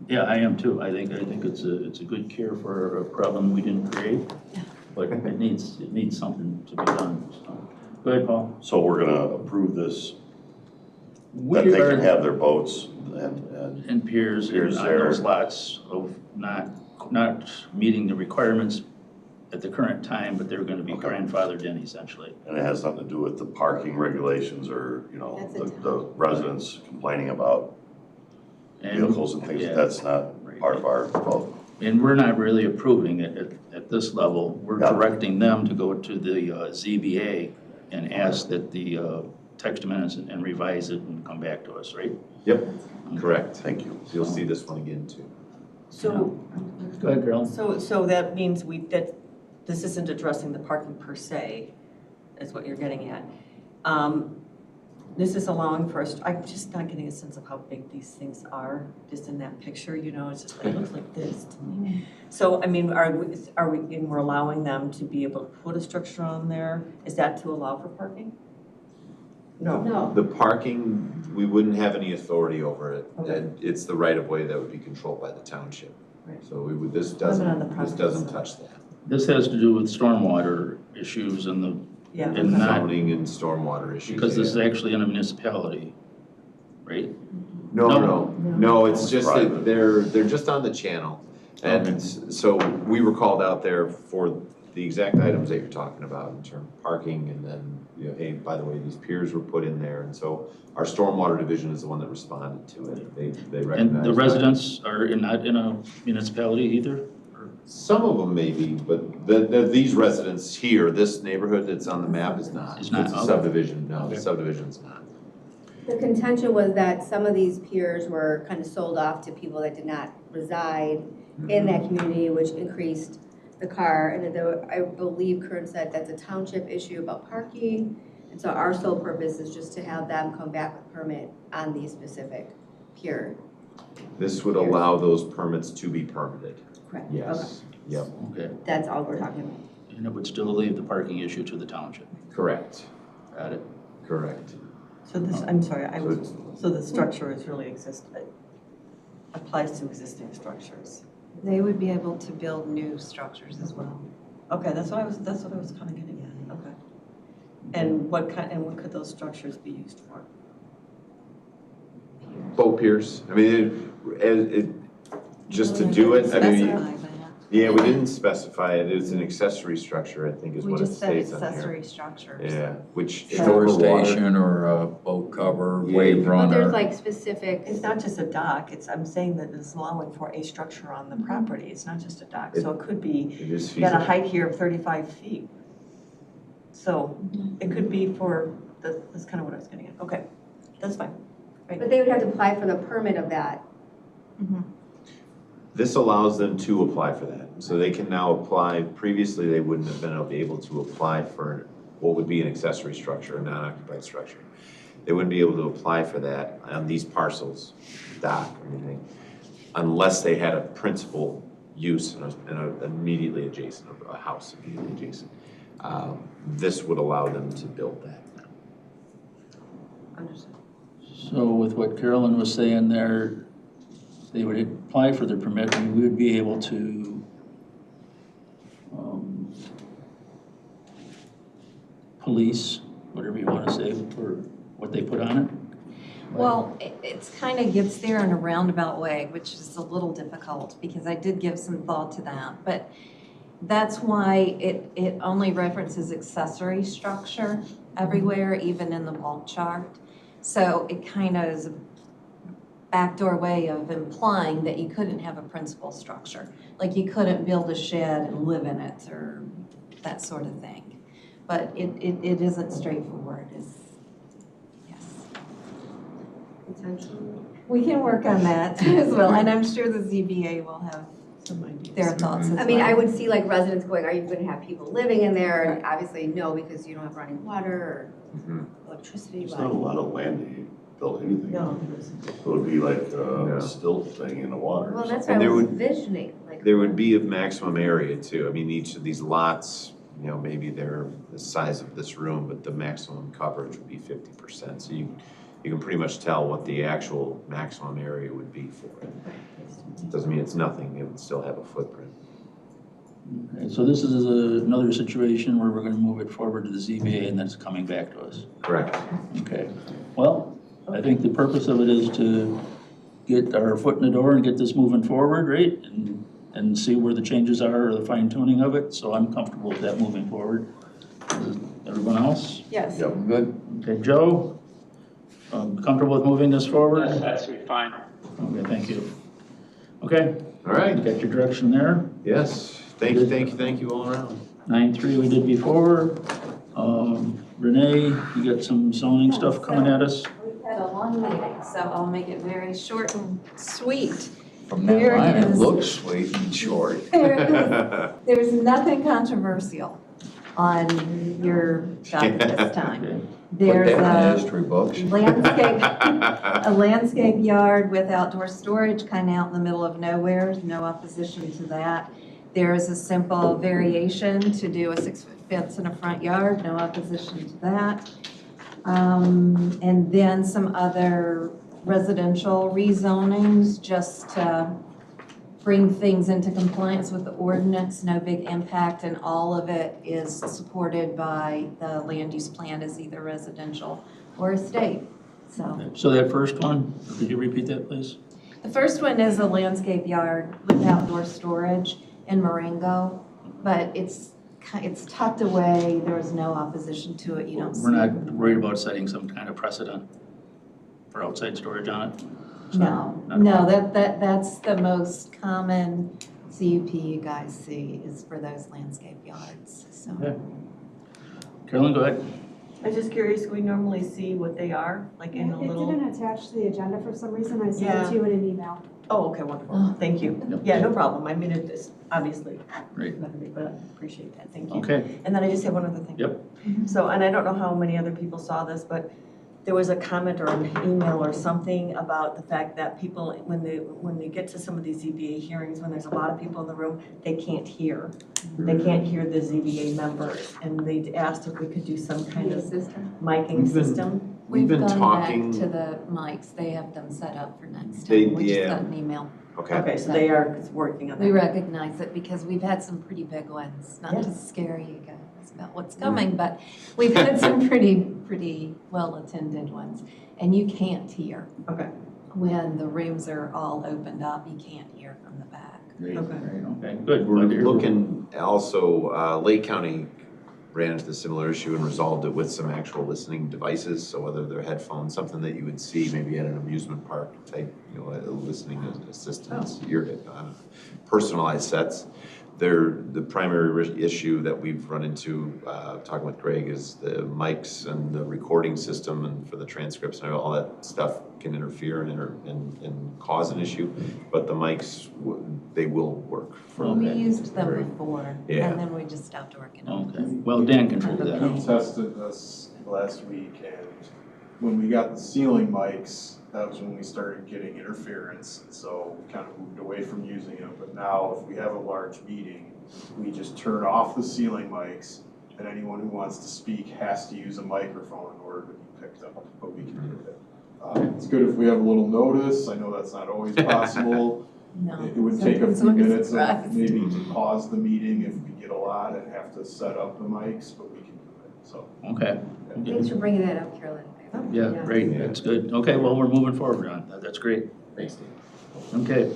Yeah, I am too. I think it's a good cure for a problem we didn't create, but it needs something to be done. So. Go ahead, Paul. So we're gonna approve this, We that they are can have their boats and piers on those lots of not meeting the requirements at the current time, but they're going to be grandfathered in essentially. and it has nothing to do with the parking regulations or, you know, the residents complaining about vehicles and things. Yeah. That's not part of our vote. And we're not really approving it at this level. We're directing them to go to the ZBA and ask that the text amendments and revise it and come back to us, right? Yep, correct. Thank you. So you'll see this one again too. So, Go ahead, Carol. so that means that this isn't addressing the parking per se, is what you're getting at. This is allowing for us, I'm just not getting a sense of how big these things are, just in that picture, you know, it's just, it looks like this to me. So, I mean, and we're allowing them to be able to put a structure on there? Is that to allow for parking? No. The parking, we wouldn't have any authority over it. Okay. It's the right of way that would be controlled by the township. Right. So we would, this on the doesn't property touch that. This has to do with stormwater issues and And zoning and stormwater issues. because this is actually in a municipality, right? No, it's just that they're just on the channel. And so we were called out there for the exact items that you're talking about in terms of parking, and then, you know, hey, by the way, these piers were put in there, and so our stormwater division is the one that responded to it. They recognized. And the residents are not in a municipality either? Some of them may be, but these residents here, this neighborhood that's on the map is not. It's not, It's a okay. subdivision, no, Okay. the subdivision's not. The contention was that some of these piers were kind of sold off to people that did not reside in that community, which increased the car. And I believe Kern said that's a township issue about parking. And so our sole purpose is just to have them come back with permit on these specific pier. This would allow those permits to be permitted. Correct. Yes, yep. Okay, That's all we're talking about. and it would still leave the parking issue to the township. Correct, Got it? correct. So this, I'm sorry, so the structure is really applies to existing structures. They would be able to build new structures as well. Okay, that's what I was kind of getting at, okay. And what could those structures be used for? Boat piers, I mean, just to do it, I mean, Specify that. yeah, we didn't specify it, it's an accessory structure, I think is We what it just said states on here. accessory structures. Yeah, which. is Shore over water. station or a boat cover, Yeah. wave But runner. there's like specific, It's not just a dock, I'm saying that it's allowing for a structure on the property, it's not just a dock. So it could be, It is you got a feasible. height here of 35 feet. So it could be for, that's kind of what I was getting at, okay, that's fine. but they would have to apply for the permit of that. This allows them to apply for that. So they can now apply, previously they wouldn't have been able to apply for what would be an accessory structure, a non-occupied structure. They wouldn't be able to apply for that on these parcels, dock or anything, unless they had a principal use in a immediately adjacent, a house immediately adjacent. This would allow them to build that. Understood. So with what Carolyn was saying there, they would apply for the permit and we would be able to police, whatever you want to say, for what they put on it? Well, it's kind of gets there in a roundabout way, which is a little difficult because I did give some thought to that. But that's why it only references accessory structure everywhere, even in the bulk chart. So it kind of is a backdoor way of implying that you couldn't have a principal structure. Like you couldn't build a shed and live in it or that sort of thing. But it isn't straightforward. Yes. Potentially. We can work on that as well. And I'm sure the ZBA will have their thoughts as well. I mean, I would see like residents going, are you gonna have people living in there? And obviously, no, because you don't have running water or electricity. There's not a lot of land to build anything No, on. there isn't. It would be like a stilt thing in the water. Well, that's And what I there was would- envisioning, like. There would be a maximum area too. I mean, each of these lots, you know, maybe they're the size of this room, but the maximum coverage would be 50%. So you can pretty much tell what the actual maximum area would be for it. Doesn't mean it's nothing, it would still have a footprint. Okay, so this is another situation where we're going to move it forward to the ZBA and then it's coming back to us. Correct. Okay, well, I think the purpose of it is to get our foot in the door and get this moving forward, right? And see where the changes are or the fine tuning of it, so I'm comfortable with that moving forward. Everyone else? Yes. Yep. Good. Okay, Joe, comfortable with moving this forward? That's fine. Okay, thank you. Okay, All right. got your direction there. Yes. Thank you all around. 9.3 we did before. Renee, you got some zoning stuff coming at us? We've had a long meeting, so I'll make it very short and sweet. From that Here line, it is- looks sweet and short. There's nothing controversial on your docket this time. Okay. Put There's that in the a history books. a landscape yard with outdoor storage kind of out in the middle of nowhere, no opposition to that. There is a simple variation to do a 6-foot fence in a front yard, no opposition to that. And then some other residential rezonings, just to bring things into compliance with the ordinance, no big impact, and all of it is supported by the land use plan as either residential or estate, so. So that first one, could you repeat that, please? The first one is a landscape yard with outdoor storage in Marengo, but it's tucked away, there's no opposition to it, you don't see. We're not worried about setting some kind of precedent for outside storage on it? No, Not- no, that's the most common CUP you guys see is for those landscape yards, so. Okay. Carolyn, go ahead. I'm just curious, we normally see what they are, like in a It little. didn't attach to the agenda for some reason. I sent Yeah. it to you in an email. Oh, okay, wonderful, Oh. thank you. Yep. Yeah, no problem, I mean, it is obviously, Great. but I appreciate that, thank you. Okay, And then I just have one other thing. Yep. So, and I don't know how many other people saw this, but there was a comment or an email or something about the fact that people, when they get to some of these ZBA hearings, when there's a lot of people in the room, they can't hear. They can't hear the ZBA members, and they asked if we could do some kind of miking We've been- system. We've been gone talking. back to the mics, they have them set up for next They- time, we just yeah. got an email. Okay, so they are working on that. We recognize it because we've had some pretty big ones, not Yeah. to scare you guys about what's coming, but we've had some pretty well-attended ones. And you can't hear. Okay. When the rooms are all opened up, you can't hear from the back. great, Okay. great, okay, good. We're Glad to hear. looking also, Lake County ran into the similar issue and resolved it with some actual listening devices. So whether they're headphones, something that you would see maybe at an amusement park type, you know, listening assistance, your personalized sets. The primary issue that we've run into, talking with Greg, is the mics and the recording system and for the transcripts and all that stuff can interfere and cause an issue. But the mics, they will work for We that. used them before, Yeah. and then we just stopped working on Okay, them. well, Dan can figure that We out. tested this last week, and when we got the ceiling mics, that was when we started getting interference, and so we kind of moved away from using them. But now, if we have a large meeting, we just turn off the ceiling mics, and anyone who wants to speak has to use a microphone in order to be picked up, but we can do it. It's good if we have a little notice. I know that's not always possible. No. It would take a few Someone's minutes surprised. maybe to pause the meeting if we get a lot and have to set up the mics, but we can do it, so. Okay. Thanks for bringing that up, Carolyn. Yeah, great, that's good. Okay, well, we're moving forward on that, that's great. Thanks, Steve. Okay.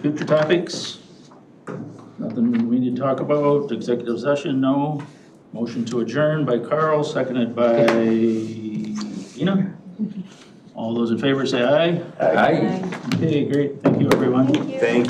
Future topics? Nothing we need to talk about, executive session, no. Motion to adjourn by Carl, seconded by Ina. All those in favor say aye. Aye. Okay, great, thank you, everyone. Thank you. Thank